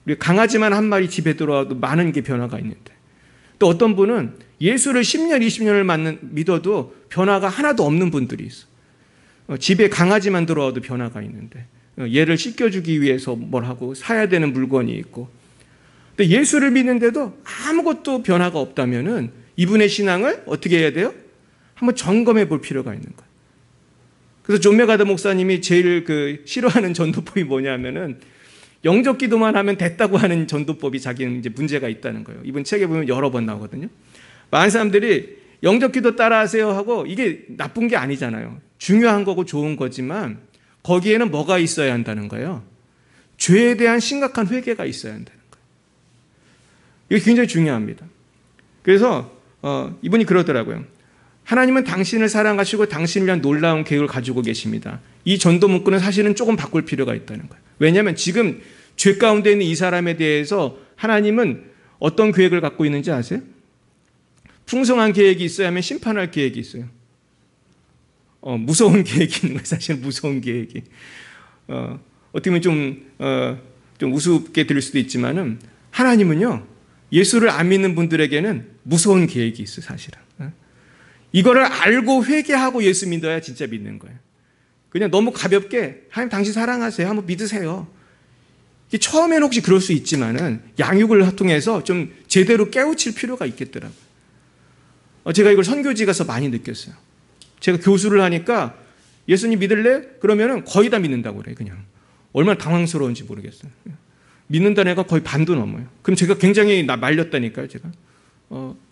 [SPEAKER 2] 우리 강아지만 한 마리 집에 들어와도 많은 게 변화가 있는데. 또 어떤 분은 예수를 10년, 20년을 믿어도 변화가 하나도 없는 분들이 있어. 집에 강아지만 들어와도 변화가 있는데. 얘를 씻겨주기 위해서 뭘 하고 사야 되는 물건이 있고. 근데 예수를 믿는데도 아무것도 변화가 없다면은 이분의 신앙을 어떻게 해야 돼요? 한번 점검해 볼 필요가 있는 거예요. 그래서 존 메가더 목사님이 제일 싫어하는 전도법이 뭐냐면은 영접 기도만 하면 됐다고 하는 전도법이 자기는 이제 문제가 있다는 거예요. 이분 책에 보면 여러 번 나오거든요. 많은 사람들이 영접기도 따라하세요 하고 이게 나쁜 게 아니잖아요. 중요한 거고 좋은 거지만 거기에는 뭐가 있어야 한다는 거예요. 죄에 대한 심각한 회개가 있어야 한다는 거예요. 이게 굉장히 중요합니다. 그래서 이분이 그러더라고요. 하나님은 당신을 사랑하시고 당신을 위한 놀라운 계획을 가지고 계십니다. 이 전도 문구는 사실은 조금 바꿀 필요가 있다는 거예요. 왜냐하면 지금 죄 가운데 있는 이 사람에 대해서 하나님은 어떤 계획을 갖고 있는지 아세요? 풍성한 계획이 있어야 하면 심판할 계획이 있어요. 무서운 계획이 있는 거예요. 사실 무서운 계획이. 어떻게 보면 좀 우습게 들릴 수도 있지만은 하나님은요, 예수를 안 믿는 분들에게는 무서운 계획이 있어요, 사실은. 이거를 알고 회개하고 예수 믿어야 진짜 믿는 거예요. 그냥 너무 가볍게 하나님 당신 사랑하세요, 한번 믿으세요. 처음에는 혹시 그럴 수 있지만은 양육을 통해서 좀 제대로 깨우칠 필요가 있겠더라고요. 제가 이걸 선교지 가서 많이 느꼈어요. 제가 교수를 하니까 예수님 믿을래? 그러면은 거의 다 믿는다고 그래요, 그냥. 얼마나 당황스러운지 모르겠어요. 믿는다는 애가 거의 반도 넘어요. 그럼 제가 굉장히 말렸다니까요, 제가.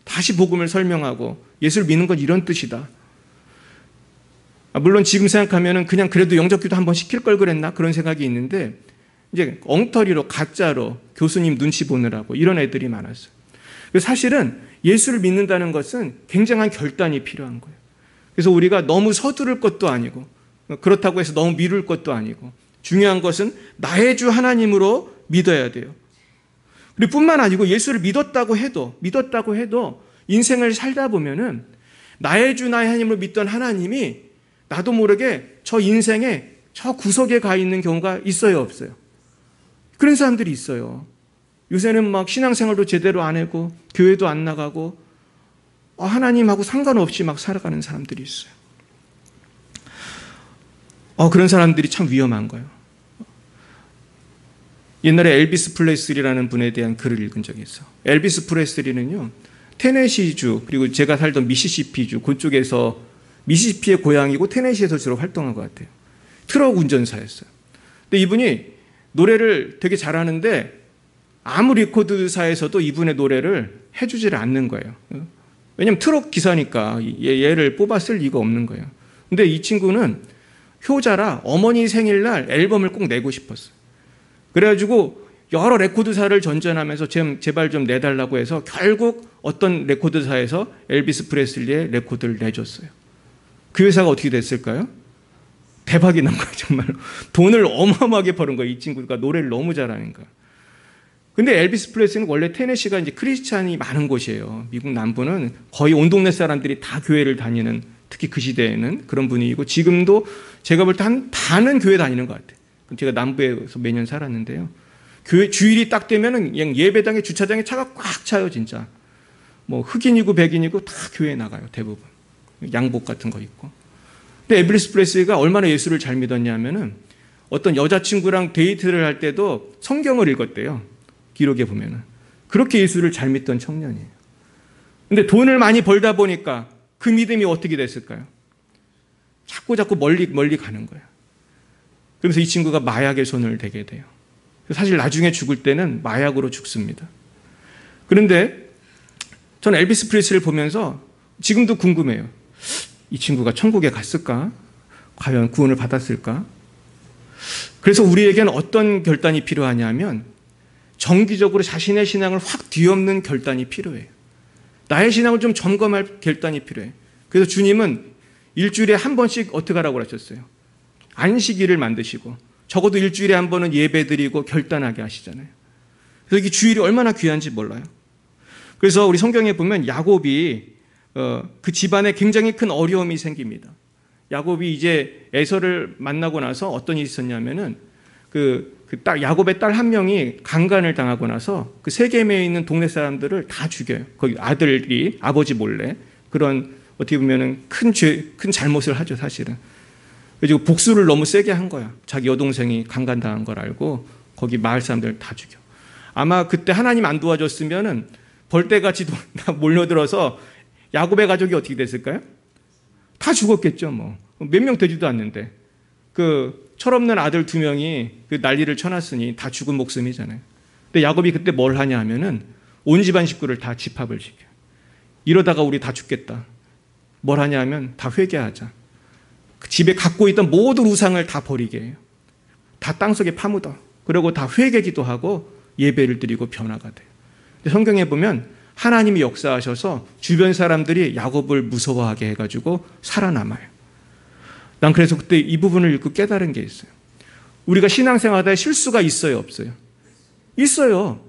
[SPEAKER 2] 다시 복음을 설명하고 예수를 믿는 건 이런 뜻이다. 물론 지금 생각하면은 그냥 그래도 영접기도 한번 시킬 걸 그랬나? 그런 생각이 있는데 이제 엉터리로 가짜로 교수님 눈치 보느라고 이런 애들이 많았어요. 사실은 예수를 믿는다는 것은 굉장한 결단이 필요한 거예요. 그래서 우리가 너무 서두를 것도 아니고 그렇다고 해서 너무 미룰 것도 아니고 중요한 것은 나의 주 하나님으로 믿어야 돼요. 그리고 뿐만 아니고 예수를 믿었다고 해도 인생을 살다 보면은 나의 주 나의 하나님으로 믿던 하나님이 나도 모르게 저 인생에 저 구석에 가 있는 경우가 있어요, 없어요? 그런 사람들이 있어요. 요새는 막 신앙생활도 제대로 안 하고 교회도 안 나가고 하나님하고 상관없이 막 살아가는 사람들이 있어요. 그런 사람들이 참 위험한 거예요. 옛날에 엘비스 프레슬리라는 분에 대한 글을 읽은 적이 있어요. 엘비스 프레슬리는요, 테네시주 그리고 제가 살던 미시시피주 그쪽에서 미시시피의 고향이고 테네시에서 주로 활동한 것 같아요. 트럭 운전사였어요. 근데 이분이 노래를 되게 잘하는데 아무 리코드사에서도 이분의 노래를 해주지를 않는 거예요. 왜냐면 트럭 기사니까 얘를 뽑아 쓸 리가 없는 거예요. 근데 이 친구는 효자라 어머니 생일날 앨범을 꼭 내고 싶었어요. 그래가지고 여러 레코드사를 전전하면서 제발 좀 내달라고 해서 결국 어떤 레코드사에서 엘비스 프레슬리의 레코드를 내줬어요. 그 회사가 어떻게 됐을까요? 대박이 난 거예요, 정말로. 돈을 어마어마하게 버는 거예요. 이 친구가 노래를 너무 잘하니까. 근데 엘비스 프레슬리는 원래 테네시가 이제 크리스찬이 많은 곳이에요. 미국 남부는 거의 온 동네 사람들이 다 교회를 다니는, 특히 그 시대에는 그런 분위기고, 지금도 제가 볼 때 한 반은 교회 다니는 것 같아요. 제가 남부에서 매년 살았는데요. 교회 주일이 딱 되면은 그냥 예배당에 주차장에 차가 꽉 차요, 진짜. 뭐 흑인이고 백인이고 다 교회에 나가요, 대부분. 양복 같은 거 입고. 근데 엘비스 프레슬리가 얼마나 예수를 잘 믿었냐면은 어떤 여자친구랑 데이트를 할 때도 성경을 읽었대요. 기록에 보면은. 그렇게 예수를 잘 믿던 청년이에요. 근데 돈을 많이 벌다 보니까 그 믿음이 어떻게 됐을까요? 자꾸 멀리 가는 거예요. 그래서 이 친구가 마약에 손을 대게 돼요. 사실 나중에 죽을 때는 마약으로 죽습니다. 그런데 전 엘비스 프레슬리를 보면서 지금도 궁금해요. 이 친구가 천국에 갔을까? 과연 구원을 받았을까? 그래서 우리에게는 어떤 결단이 필요하냐면 정기적으로 자신의 신앙을 확 뒤엎는 결단이 필요해요. 나의 신앙을 좀 점검할 결단이 필요해요. 그래서 주님은 일주일에 한 번씩 어떻게 하라고 하셨어요? 안식일을 만드시고 적어도 일주일에 한 번은 예배드리고 결단하게 하시잖아요. 그래서 이 주일이 얼마나 귀한지 몰라요. 그래서 우리 성경에 보면 야곱이 그 집안에 굉장히 큰 어려움이 생깁니다. 야곱이 이제 에서를 만나고 나서 어떤 일이 있었냐면은 야곱의 딸 한 명이 강간을 당하고 나서 그 세겜에 있는 동네 사람들을 다 죽여요. 거기 아들이 아버지 몰래 그런 어떻게 보면은 큰 잘못을 하죠, 사실은. 그리고 복수를 너무 세게 한 거야. 자기 여동생이 강간당한 걸 알고 거기 마을 사람들 다 죽여. 아마 그때 하나님 안 도와줬으면은 벌떼같이 다 몰려들어서 야곱의 가족이 어떻게 됐을까요? 다 죽었겠죠, 뭐. 몇 명 되지도 않는데. 철없는 아들 2명이 그 난리를 쳐놨으니 다 죽은 목숨이잖아요. 근데 야곱이 그때 뭘 하냐 하면은 온 집안 식구를 다 집합을 시켜요. 이러다가 우리 다 죽겠다. 뭘 하냐면 다 회개하자. 집에 갖고 있던 모든 우상을 다 버리게 해요. 다 땅속에 파묻어. 그리고 다 회개기도 하고 예배를 드리고 변화가 돼요. 성경에 보면 하나님이 역사하셔서 주변 사람들이 야곱을 무서워하게 해가지고 살아남아요. 난 그래서 그때 이 부분을 읽고 깨달은 게 있어요. 우리가 신앙생활하다 실수가 있어요, 없어요? 있어요.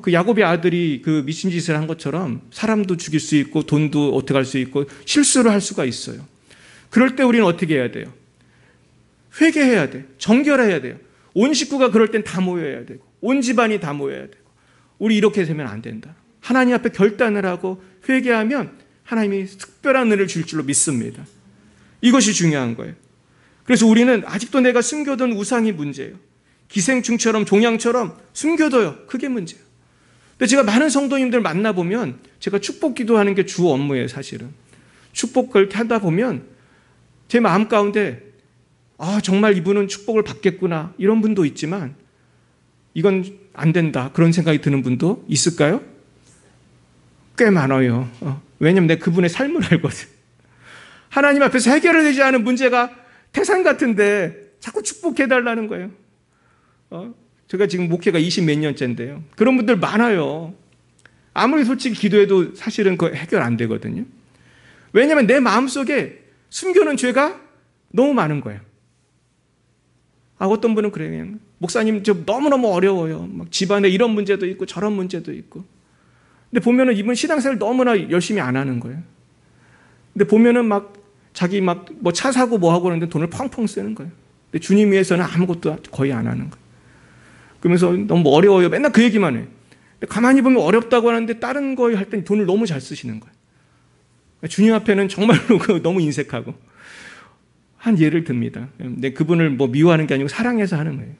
[SPEAKER 2] 그 야곱의 아들이 그 미친 짓을 한 것처럼 사람도 죽일 수 있고 돈도 어떻게 할 수 있고 실수를 할 수가 있어요. 그럴 때 우리는 어떻게 해야 돼요? 회개해야 돼요. 정결해야 돼요. 온 식구가 그럴 땐 다 모여야 되고 온 집안이 다 모여야 되고 우리 이렇게 되면 안 된다. 하나님 앞에 결단을 하고 회개하면 하나님이 특별한 은혜를 줄 줄로 믿습니다. 이것이 중요한 거예요. 그래서 우리는 아직도 내가 숨겨둔 우상이 문제예요. 기생충처럼 종양처럼 숨겨둬요. 그게 문제예요. 근데 제가 많은 성도님들 만나보면 제가 축복 기도하는 게 주 업무예요, 사실은. 축복을 하다 보면 제 마음 가운데 정말 이분은 축복을 받겠구나 이런 분도 있지만 이건 안 된다 그런 생각이 드는 분도 있을까요? 꽤 많아요. 왜냐면 내가 그분의 삶을 알거든. 하나님 앞에서 해결되지 않은 문제가 태산 같은데 자꾸 축복해달라는 거예요. 제가 지금 목회가 20 몇 년째인데요. 그런 분들 많아요. 아무리 솔직히 기도해도 사실은 그거 해결 안 되거든요. 왜냐면 내 마음속에 숨겨놓은 죄가 너무 많은 거예요. 어떤 분은 그래요. 그냥 목사님 저 너무너무 어려워요. 막 집안에 이런 문제도 있고 저런 문제도 있고. 근데 보면은 이분 신앙생활 너무나 열심히 안 하는 거예요. 근데 보면은 막 자기 막 뭐 차 사고 뭐 하고 그러는데 돈을 펑펑 쓰는 거예요. 근데 주님 위해서는 아무것도 거의 안 하는 거예요. 그러면서 너무 어려워요. 맨날 그 얘기만 해. 근데 가만히 보면 어렵다고 하는데 다른 거 할 때 돈을 너무 잘 쓰시는 거예요. 주님 앞에는 정말로 너무 인색하고 한 예를 듭니다. 근데 그분을 뭐 미워하는 게 아니고 사랑해서 하는 거예요.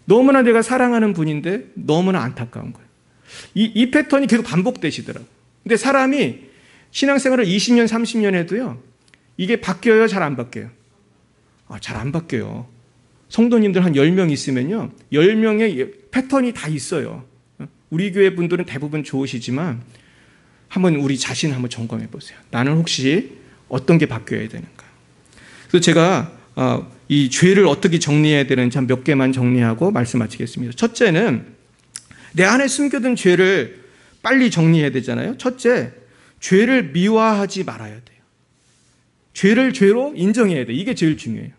[SPEAKER 2] 너무나 내가 사랑하는 분인데 너무나 안타까운 거예요. 이 패턴이 계속 반복되시더라고요. 근데 사람이 신앙생활을 20년, 30년 해도요, 이게 바뀌어요? 잘 안 바뀌어요? 잘 안 바뀌어요. 성도님들 한 10명 있으면요, 10명의 패턴이 다 있어요. 우리 교회 분들은 대부분 좋으시지만 한번 우리 자신 한번 점검해 보세요. 나는 혹시 어떤 게 바뀌어야 되는가? 그래서 제가 이 죄를 어떻게 정리해야 되는지 한 몇 개만 정리하고 말씀 마치겠습니다. 첫째는 내 안에 숨겨둔 죄를 빨리 정리해야 되잖아요. 첫째, 죄를 미화하지 말아야 돼요. 죄를 죄로 인정해야 돼요. 이게 제일 중요해요.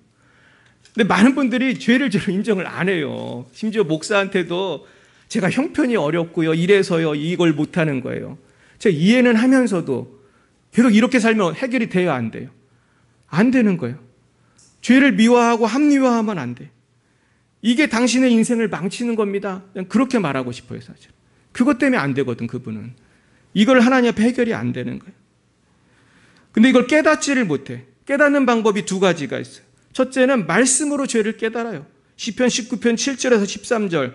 [SPEAKER 2] 근데 많은 분들이 죄를 죄로 인정을 안 해요. 심지어 목사한테도 제가 형편이 어렵고요, 이래서요, 이걸 못하는 거예요. 제가 이해는 하면서도 계속 이렇게 살면 해결이 돼요, 안 돼요? 안 되는 거예요. 죄를 미화하고 합리화하면 안 돼. 이게 당신의 인생을 망치는 겁니다. 그냥 그렇게 말하고 싶어요, 사실. 그것 때문에 안 되거든, 그분은. 이걸 하나님 앞에 해결이 안 되는 거예요. 근데 이걸 깨닫지를 못해. 깨닫는 방법이 두 가지가 있어요. 첫째는 말씀으로 죄를 깨달아요. 시편 19편 7절에서 13절.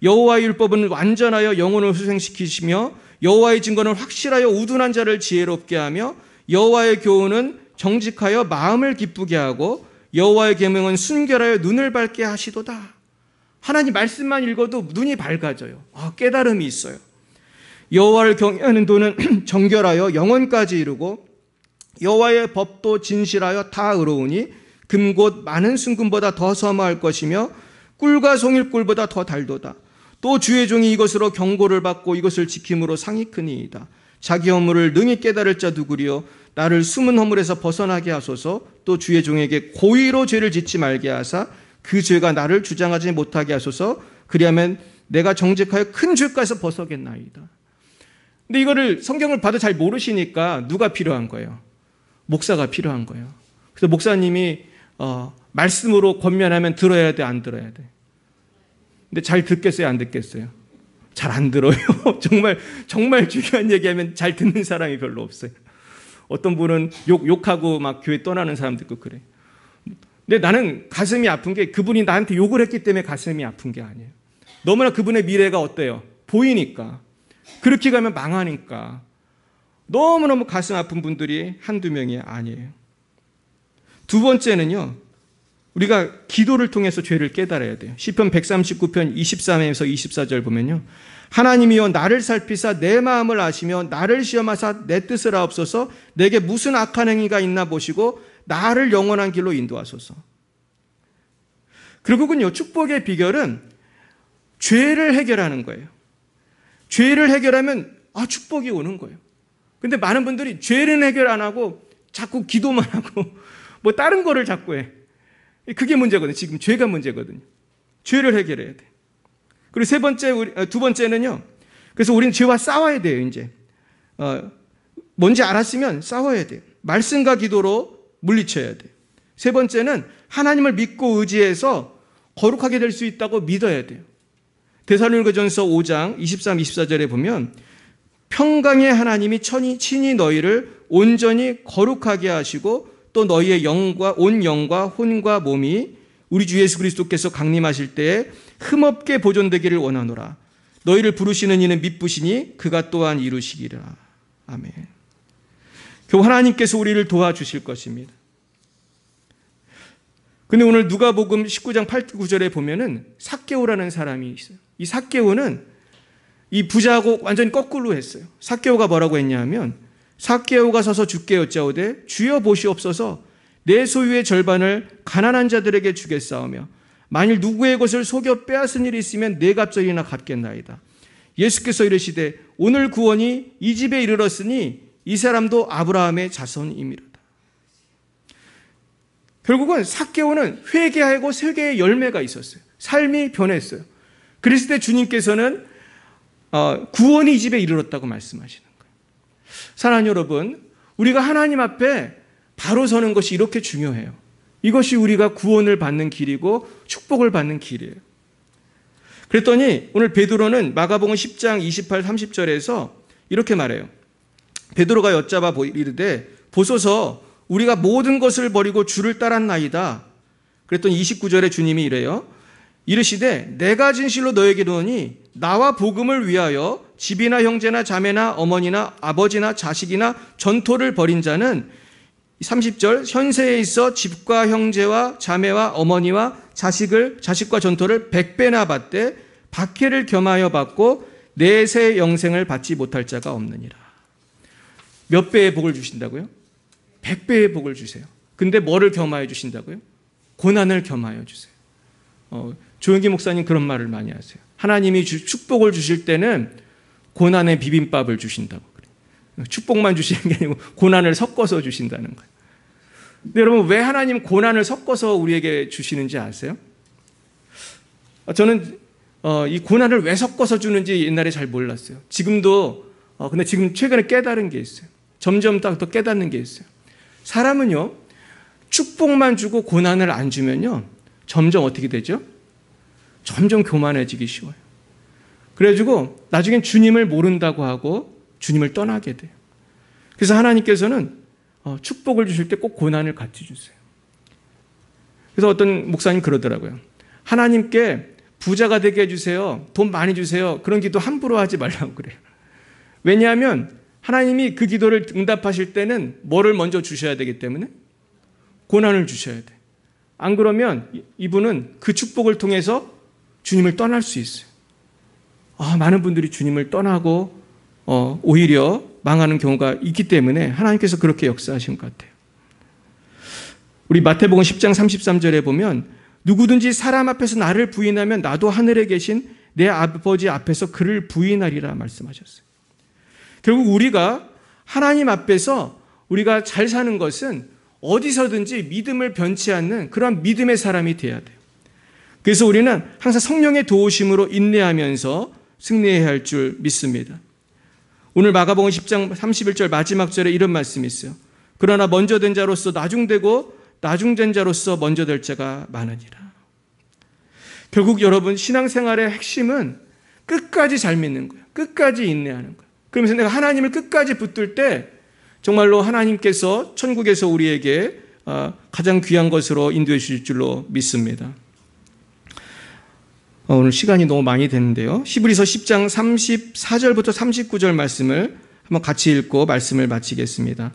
[SPEAKER 2] 여호와의 율법은 완전하여 영혼을 후생시키시며 여호와의 증거는 확실하여 우둔한 자를 지혜롭게 하며 여호와의 교훈은 정직하여 마음을 기쁘게 하고 여호와의 계명은 순결하여 눈을 밝게 하시도다. 하나님 말씀만 읽어도 눈이 밝아져요. 깨달음이 있어요. 여호와를 경외하는 도는 정결하여 영혼까지 이루고 여호와의 법도 진실하여 다 의로우니 금곧 많은 순금보다 더 섬할 것이며 꿀과 송일꿀보다 더 달도다. 또 주의 종이 이것으로 경고를 받고 이것을 지킴으로 상이 크니이다. 자기 허물을 능히 깨달을 자 누구리요? 나를 숨은 허물에서 벗어나게 하소서. 또 주의 종에게 고의로 죄를 짓지 말게 하사 그 죄가 나를 주장하지 못하게 하소서. 그리하면 내가 정직하여 큰 죄가에서 벗어겠나이다. 근데 이거를 성경을 봐도 잘 모르시니까 누가 필요한 거예요? 목사가 필요한 거예요. 그래서 목사님이 말씀으로 권면하면 들어야 돼, 안 들어야 돼? 근데 잘 듣겠어요, 안 듣겠어요? 잘 안 들어요. 정말 중요한 얘기하면 잘 듣는 사람이 별로 없어요. 어떤 분은 욕하고 막 교회 떠나는 사람도 있고 그래. 근데 나는 가슴이 아픈 게 그분이 나한테 욕을 했기 때문에 가슴이 아픈 게 아니에요. 너무나 그분의 미래가 어때요? 보이니까. 그렇게 가면 망하니까. 너무너무 가슴 아픈 분들이 한두 명이 아니에요. 두 번째는요, 우리가 기도를 통해서 죄를 깨달아야 돼요. 시편 139편 23에서 24절 보면요. 하나님이여 나를 살피사 내 마음을 아시며 나를 시험하사 내 뜻을 아옵소서. 내게 무슨 악한 행위가 있나 보시고 나를 영원한 길로 인도하소서. 결국은요, 축복의 비결은 죄를 해결하는 거예요. 죄를 해결하면 축복이 오는 거예요. 근데 많은 분들이 죄는 해결 안 하고 자꾸 기도만 하고 뭐 다른 거를 자꾸 해. 그게 문제거든요. 지금 죄가 문제거든요. 죄를 해결해야 돼. 그리고 두 번째는요. 그래서 우리는 죄와 싸워야 돼요, 이제. 뭔지 알았으면 싸워야 돼요. 말씀과 기도로 물리쳐야 돼요. 세 번째는 하나님을 믿고 의지해서 거룩하게 될 수 있다고 믿어야 돼요. 데살로니가전서 5장 23, 24절에 보면 평강의 하나님이 친히 너희를 온전히 거룩하게 하시고 또 너희의 온 영과 혼과 몸이 우리 주 예수 그리스도께서 강림하실 때에 흠없게 보존되기를 원하노라. 너희를 부르시는 이는 미쁘시니 그가 또한 이루시기라. 아멘. 결국 하나님께서 우리를 도와주실 것입니다. 근데 오늘 누가복음 19장 8, 9절에 보면은 삭개오라는 사람이 있어요. 이 삭개오는 이 부자하고 완전히 거꾸로 했어요. 삭개오가 뭐라고 했냐면 삭개오가 서서 주께 여짜오되 주여 보시옵소서 내 소유의 절반을 가난한 자들에게 주겠사오며 만일 누구의 것을 속여 빼앗은 일이 있으면 네 갑절이나 갚겠나이다. 예수께서 이르시되 오늘 구원이 이 집에 이르렀으니 이 사람도 아브라함의 자손이미로다. 결국은 삭개오는 회개하고 회개의 열매가 있었어요. 삶이 변했어요. 그랬을 때 주님께서는 구원이 이 집에 이르렀다고 말씀하시는 거예요. 사랑하는 여러분, 우리가 하나님 앞에 바로 서는 것이 이렇게 중요해요. 이것이 우리가 구원을 받는 길이고 축복을 받는 길이에요. 그랬더니 오늘 베드로는 마가복음 10장 28, 30절에서 이렇게 말해요. 베드로가 여짜봐 이르되 보소서 우리가 모든 것을 버리고 주를 따랐나이다. 그랬더니 29절에 주님이 이래요. 이르시되 내가 진실로 너에게 이르노니 나와 복음을 위하여 집이나 형제나 자매나 어머니나 아버지나 자식이나 전토를 벌인 자는 30절 현세에 있어 집과 형제와 자매와 어머니와 자식과 전토를 100배나 받되 박해를 겸하여 받고 내세 영생을 받지 못할 자가 없느니라. 몇 배의 복을 주신다고요? 100배의 복을 주세요. 근데 뭐를 겸하여 주신다고요? 고난을 겸하여 주세요. 조영기 목사님 그런 말을 많이 하세요. 하나님이 축복을 주실 때는 고난의 비빔밥을 주신다고 그래요. 축복만 주시는 게 아니고 고난을 섞어서 주신다는 거예요. 근데 여러분 왜 하나님 고난을 섞어서 우리에게 주시는지 아세요? 저는 이 고난을 왜 섞어서 주는지 옛날에 잘 몰랐어요. 지금도 근데 지금 최근에 깨달은 게 있어요. 점점 더 깨닫는 게 있어요. 사람은요 축복만 주고 고난을 안 주면요 점점 어떻게 되죠? 점점 교만해지기 쉬워요. 그래가지고 나중엔 주님을 모른다고 하고 주님을 떠나게 돼요. 그래서 하나님께서는 축복을 주실 때 꼭 고난을 같이 주세요. 그래서 어떤 목사님 그러더라고요. 하나님께 부자가 되게 해주세요. 돈 많이 주세요. 그런 기도 함부로 하지 말라고 그래요. 왜냐하면 하나님이 그 기도를 응답하실 때는 뭐를 먼저 주셔야 되기 때문에 고난을 주셔야 돼. 안 그러면 이분은 그 축복을 통해서 주님을 떠날 수 있어요. 많은 분들이 주님을 떠나고 오히려 망하는 경우가 있기 때문에 하나님께서 그렇게 역사하신 것 같아요. 우리 마태복음 10장 33절에 보면 누구든지 사람 앞에서 나를 부인하면 나도 하늘에 계신 내 아버지 앞에서 그를 부인하리라 말씀하셨어요. 결국 우리가 하나님 앞에서 우리가 잘 사는 것은 어디서든지 믿음을 변치 않는 그런 믿음의 사람이 돼야 돼요. 그래서 우리는 항상 성령의 도우심으로 인내하면서 승리해야 할 줄 믿습니다. 오늘 마가복음 10장 31절 마지막 절에 이런 말씀이 있어요. 그러나 먼저 된 자로서 나중되고 나중된 자로서 먼저 될 자가 많으니라. 결국 여러분 신앙생활의 핵심은 끝까지 잘 믿는 거예요. 끝까지 인내하는 거예요. 그러면서 내가 하나님을 끝까지 붙들 때 정말로 하나님께서 천국에서 우리에게 가장 귀한 것으로 인도해 주실 줄로 믿습니다. 오늘 시간이 너무 많이 됐는데요. 히브리서 10장 34절부터 39절 말씀을 한번 같이 읽고 말씀을 마치겠습니다.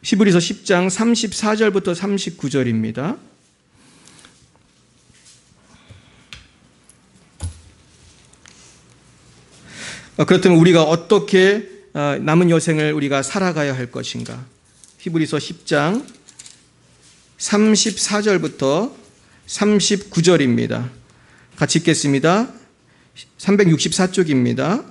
[SPEAKER 2] 히브리서 10장 34절부터 39절입니다. 그렇다면 우리가 어떻게 남은 여생을 우리가 살아가야 할 것인가? 히브리서 10장 34절부터 39절입니다. 같이 읽겠습니다. 364쪽입니다.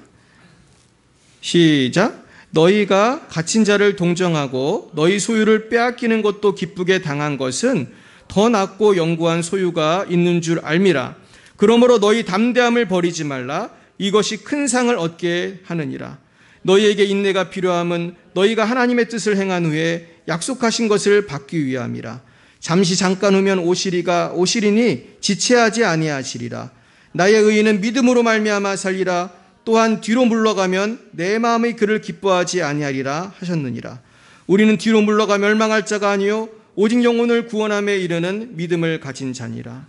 [SPEAKER 2] 시작. 너희가 갇힌 자를 동정하고 너희 소유를 빼앗기는 것도 기쁘게 당한 것은 더 낫고 영구한 소유가 있는 줄 알미라. 그러므로 너희 담대함을 버리지 말라. 이것이 큰 상을 얻게 하느니라. 너희에게 인내가 필요함은 너희가 하나님의 뜻을 행한 후에 약속하신 것을 받기 위함이라. 잠시 잠깐 후면 오시리니 지체하지 아니하시리라. 나의 의인은 믿음으로 말미암아 살리라. 또한 뒤로 물러가면 내 마음이 그를 기뻐하지 아니하리라 하셨느니라. 우리는 뒤로 물러가 멸망할 자가 아니요 오직 영혼을 구원함에 이르는 믿음을 가진 자니라.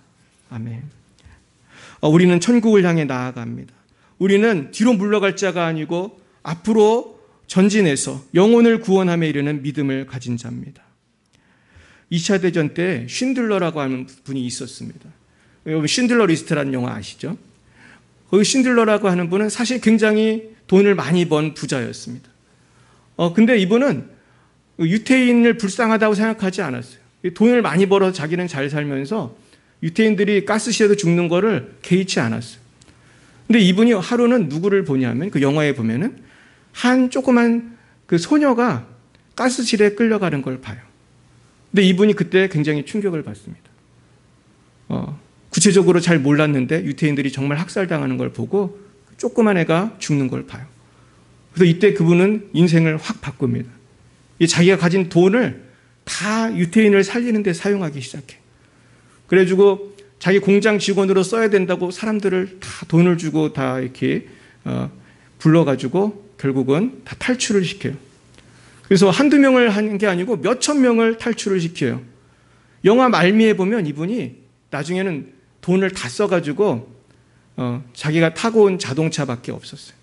[SPEAKER 2] 아멘. 우리는 천국을 향해 나아갑니다. 우리는 뒤로 물러갈 자가 아니고 앞으로 전진해서 영혼을 구원함에 이르는 믿음을 가진 자입니다. 2차 대전 때 쉰들러라고 하는 분이 있었습니다. 여러분 쉰들러 리스트라는 영화 아시죠? 그 쉰들러라고 하는 분은 사실 굉장히 돈을 많이 번 부자였습니다. 근데 이분은 유태인을 불쌍하다고 생각하지 않았어요. 돈을 많이 벌어서 자기는 잘 살면서 유태인들이 가스시에도 죽는 거를 개의치 않았어요. 근데 이분이 하루는 누구를 보냐면 그 영화에 보면은 한 조그만 그 소녀가 가스실에 끌려가는 걸 봐요. 근데 이분이 그때 굉장히 충격을 받습니다. 구체적으로 잘 몰랐는데 유태인들이 정말 학살당하는 걸 보고 조그만 애가 죽는 걸 봐요. 그래서 이때 그분은 인생을 확 바꿉니다. 자기가 가진 돈을 다 유태인을 살리는 데 사용하기 시작해요. 그래가지고 자기 공장 직원으로 써야 된다고 사람들을 다 돈을 주고 다 이렇게 불러가지고 결국은 다 탈출을 시켜요. 그래서 한두 명을 하는 게 아니고 몇천 명을 탈출을 시켜요. 영화 말미에 보면 이분이 나중에는 돈을 다 써가지고 자기가 타고 온 자동차밖에 없었어요.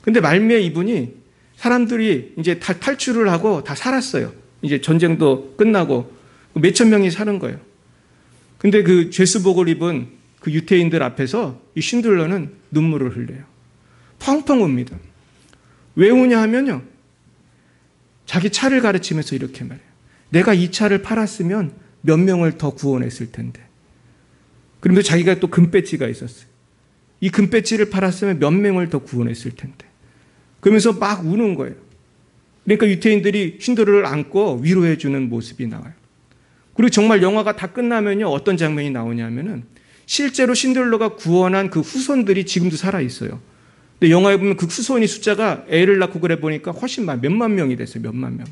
[SPEAKER 2] 근데 말미에 이분이 사람들이 이제 다 탈출을 하고 다 살았어요. 이제 전쟁도 끝나고 몇천 명이 사는 거예요. 근데 그 죄수복을 입은 그 유태인들 앞에서 이 쉰들러는 눈물을 흘려요. 펑펑 웁니다. 왜 우냐 하면요. 자기 차를 가르치면서 이렇게 말해요. 내가 이 차를 팔았으면 몇 명을 더 구원했을 텐데. 그런데 자기가 또 금배지가 있었어요. 이 금배지를 팔았으면 몇 명을 더 구원했을 텐데. 그러면서 막 우는 거예요. 그러니까 유태인들이 쉰들러를 안고 위로해주는 모습이 나와요. 그리고 정말 영화가 다 끝나면요. 어떤 장면이 나오냐면은 실제로 쉰들러가 구원한 그 후손들이 지금도 살아있어요. 근데 영화에 보면 그 후손이 숫자가 애를 낳고 그래 보니까 훨씬 몇만 명이 됐어요. 몇만 명.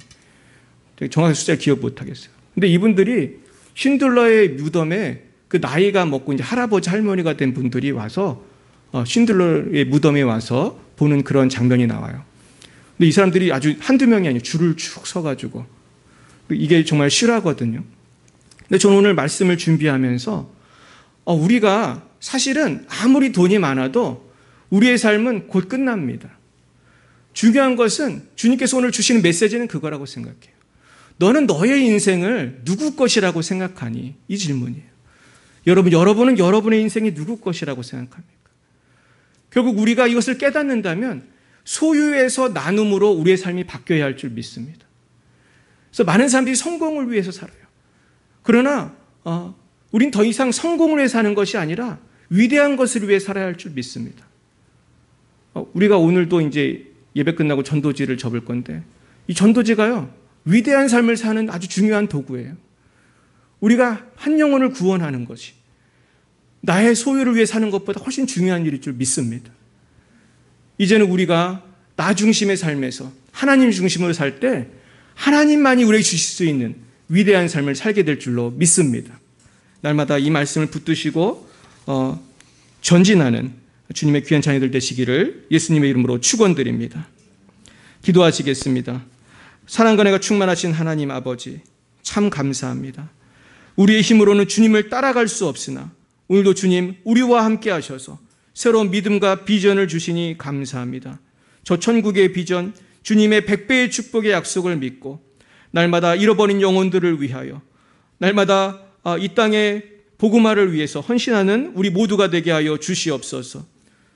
[SPEAKER 2] 정확히 숫자 기억 못 하겠어요. 근데 이분들이 쉰들러의 무덤에 그 나이가 먹고 이제 할아버지 할머니가 된 분들이 와서 쉰들러의 무덤에 와서 보는 그런 장면이 나와요. 근데 이 사람들이 아주 한두 명이 아니에요. 줄을 쭉 서가지고. 이게 정말 실화거든요. 근데 저는 오늘 말씀을 준비하면서 우리가 사실은 아무리 돈이 많아도 우리의 삶은 곧 끝납니다. 중요한 것은 주님께서 오늘 주시는 메시지는 그거라고 생각해요. 너는 너의 인생을 누구 것이라고 생각하니? 이 질문이에요. 여러분은 여러분의 인생이 누구 것이라고 생각합니까? 결국 우리가 이것을 깨닫는다면 소유에서 나눔으로 우리의 삶이 바뀌어야 할 줄 믿습니다. 그래서 많은 사람들이 성공을 위해서 살아요. 그러나 우린 더 이상 성공을 위해 사는 것이 아니라 위대한 것을 위해 살아야 할 줄 믿습니다. 우리가 오늘도 이제 예배 끝나고 전도지를 접을 건데 이 전도지가요 위대한 삶을 사는 아주 중요한 도구예요. 우리가 한 영혼을 구원하는 것이 나의 소유를 위해 사는 것보다 훨씬 중요한 일일 줄 믿습니다. 이제는 우리가 나 중심의 삶에서 하나님 중심으로 살 때 하나님만이 우리에게 주실 수 있는 위대한 삶을 살게 될 줄로 믿습니다. 날마다 이 말씀을 붙드시고 전진하는 주님의 귀한 자녀들 되시기를 예수님의 이름으로 축원드립니다. 기도하시겠습니다. 사랑과 은혜가 충만하신 하나님 아버지 참 감사합니다. 우리의 힘으로는 주님을 따라갈 수 없으나 오늘도 주님 우리와 함께 하셔서 새로운 믿음과 비전을 주시니 감사합니다. 저 천국의 비전 주님의 100배의 축복의 약속을 믿고 날마다 잃어버린 영혼들을 위하여 날마다 이 땅의 복음화를 위해서 헌신하는 우리 모두가 되게 하여 주시옵소서.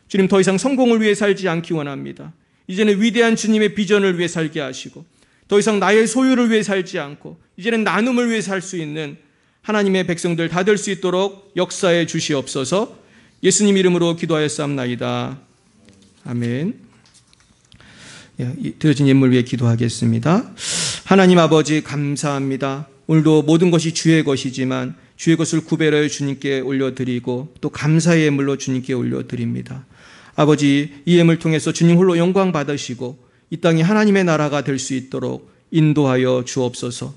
[SPEAKER 2] 주님, 더 이상 성공을 위해 살지 않기 원합니다. 이제는 위대한 주님의 비전을 위해 살게 하시고 더 이상 나의 소유를 위해 살지 않고 이제는 나눔을 위해 살 수 있는 하나님의 백성들 다 될 수 있도록 역사해 주시옵소서. 예수님 이름으로 기도하였사옵나이다. 아멘. 드려진 예물 위해 기도하겠습니다. 하나님 아버지, 감사합니다. 오늘도 모든 것이 주의 것이지만 주의 것을 구별하여 주님께 올려드리고 또 감사의 예물로 주님께 올려드립니다. 아버지, 이 예물 통해서 주님 홀로 영광 받으시고 이 땅이 하나님의 나라가 될 수 있도록 인도하여 주옵소서.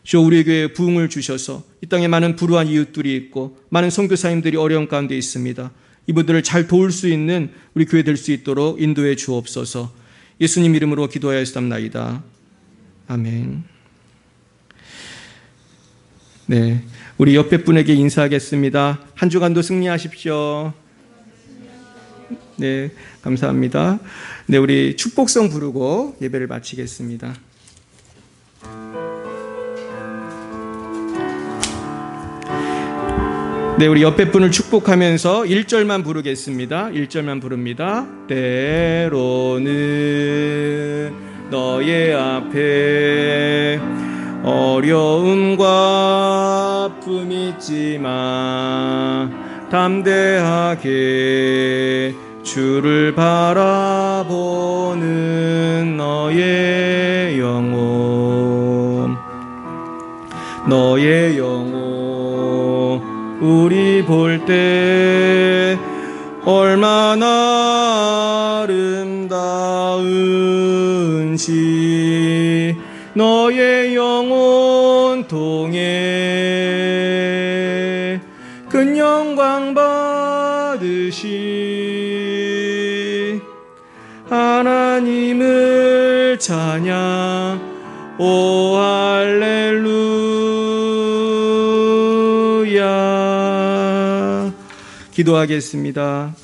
[SPEAKER 2] 주여, 우리 교회에 부흥을 주셔서 이 땅에 많은 불우한 이웃들이 있고 많은 선교사님들이 어려움 가운데 있습니다. 이분들을 잘 도울 수 있는 우리 교회 될 수 있도록 인도해 주옵소서. 예수님 이름으로 기도하였사옵나이다. 아멘. 네, 우리 옆에 분에게 인사하겠습니다. 한 주간도 승리하십시오. 네, 감사합니다. 네, 우리 축복성 부르고 예배를 마치겠습니다. 네, 우리 옆에 분을 축복하면서 1절만 부르겠습니다. 1절만 부릅니다. 때로는 너의 앞에 어려움과 아픔이 있지만 담대하게 주를 바라보는 너의 영혼, 너의 영혼 우리 볼 때 얼마나 아름다운지 너의 영혼 통해 큰 영광 받으시 하나님을 찬양. 오 할렐루야. 기도하겠습니다.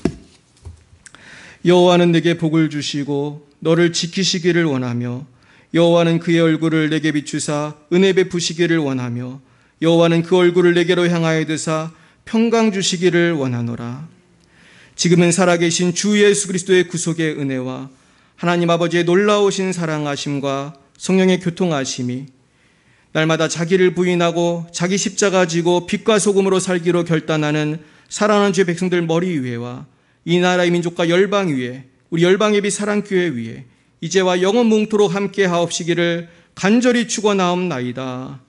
[SPEAKER 2] 여호와는 내게 복을 주시고 너를 지키시기를 원하며 여호와는 그의 얼굴을 내게 비추사 은혜 베푸시기를 원하며 여호와는 그 얼굴을 내게로 향하여 드사 평강 주시기를 원하노라. 지금은 살아계신 주 예수 그리스도의 구속의 은혜와 하나님 아버지의 놀라우신 사랑하심과 성령의 교통하심이 날마다 자기를 부인하고 자기 십자가 지고 빛과 소금으로 살기로 결단하는 사랑하는 주의 백성들 머리 위에와 이 나라의 민족과 열방 위에, 우리 열방예비 사랑교회 위에 이제와 영원 뭉토록 함께 하옵시기를 간절히 축원하옵나이다.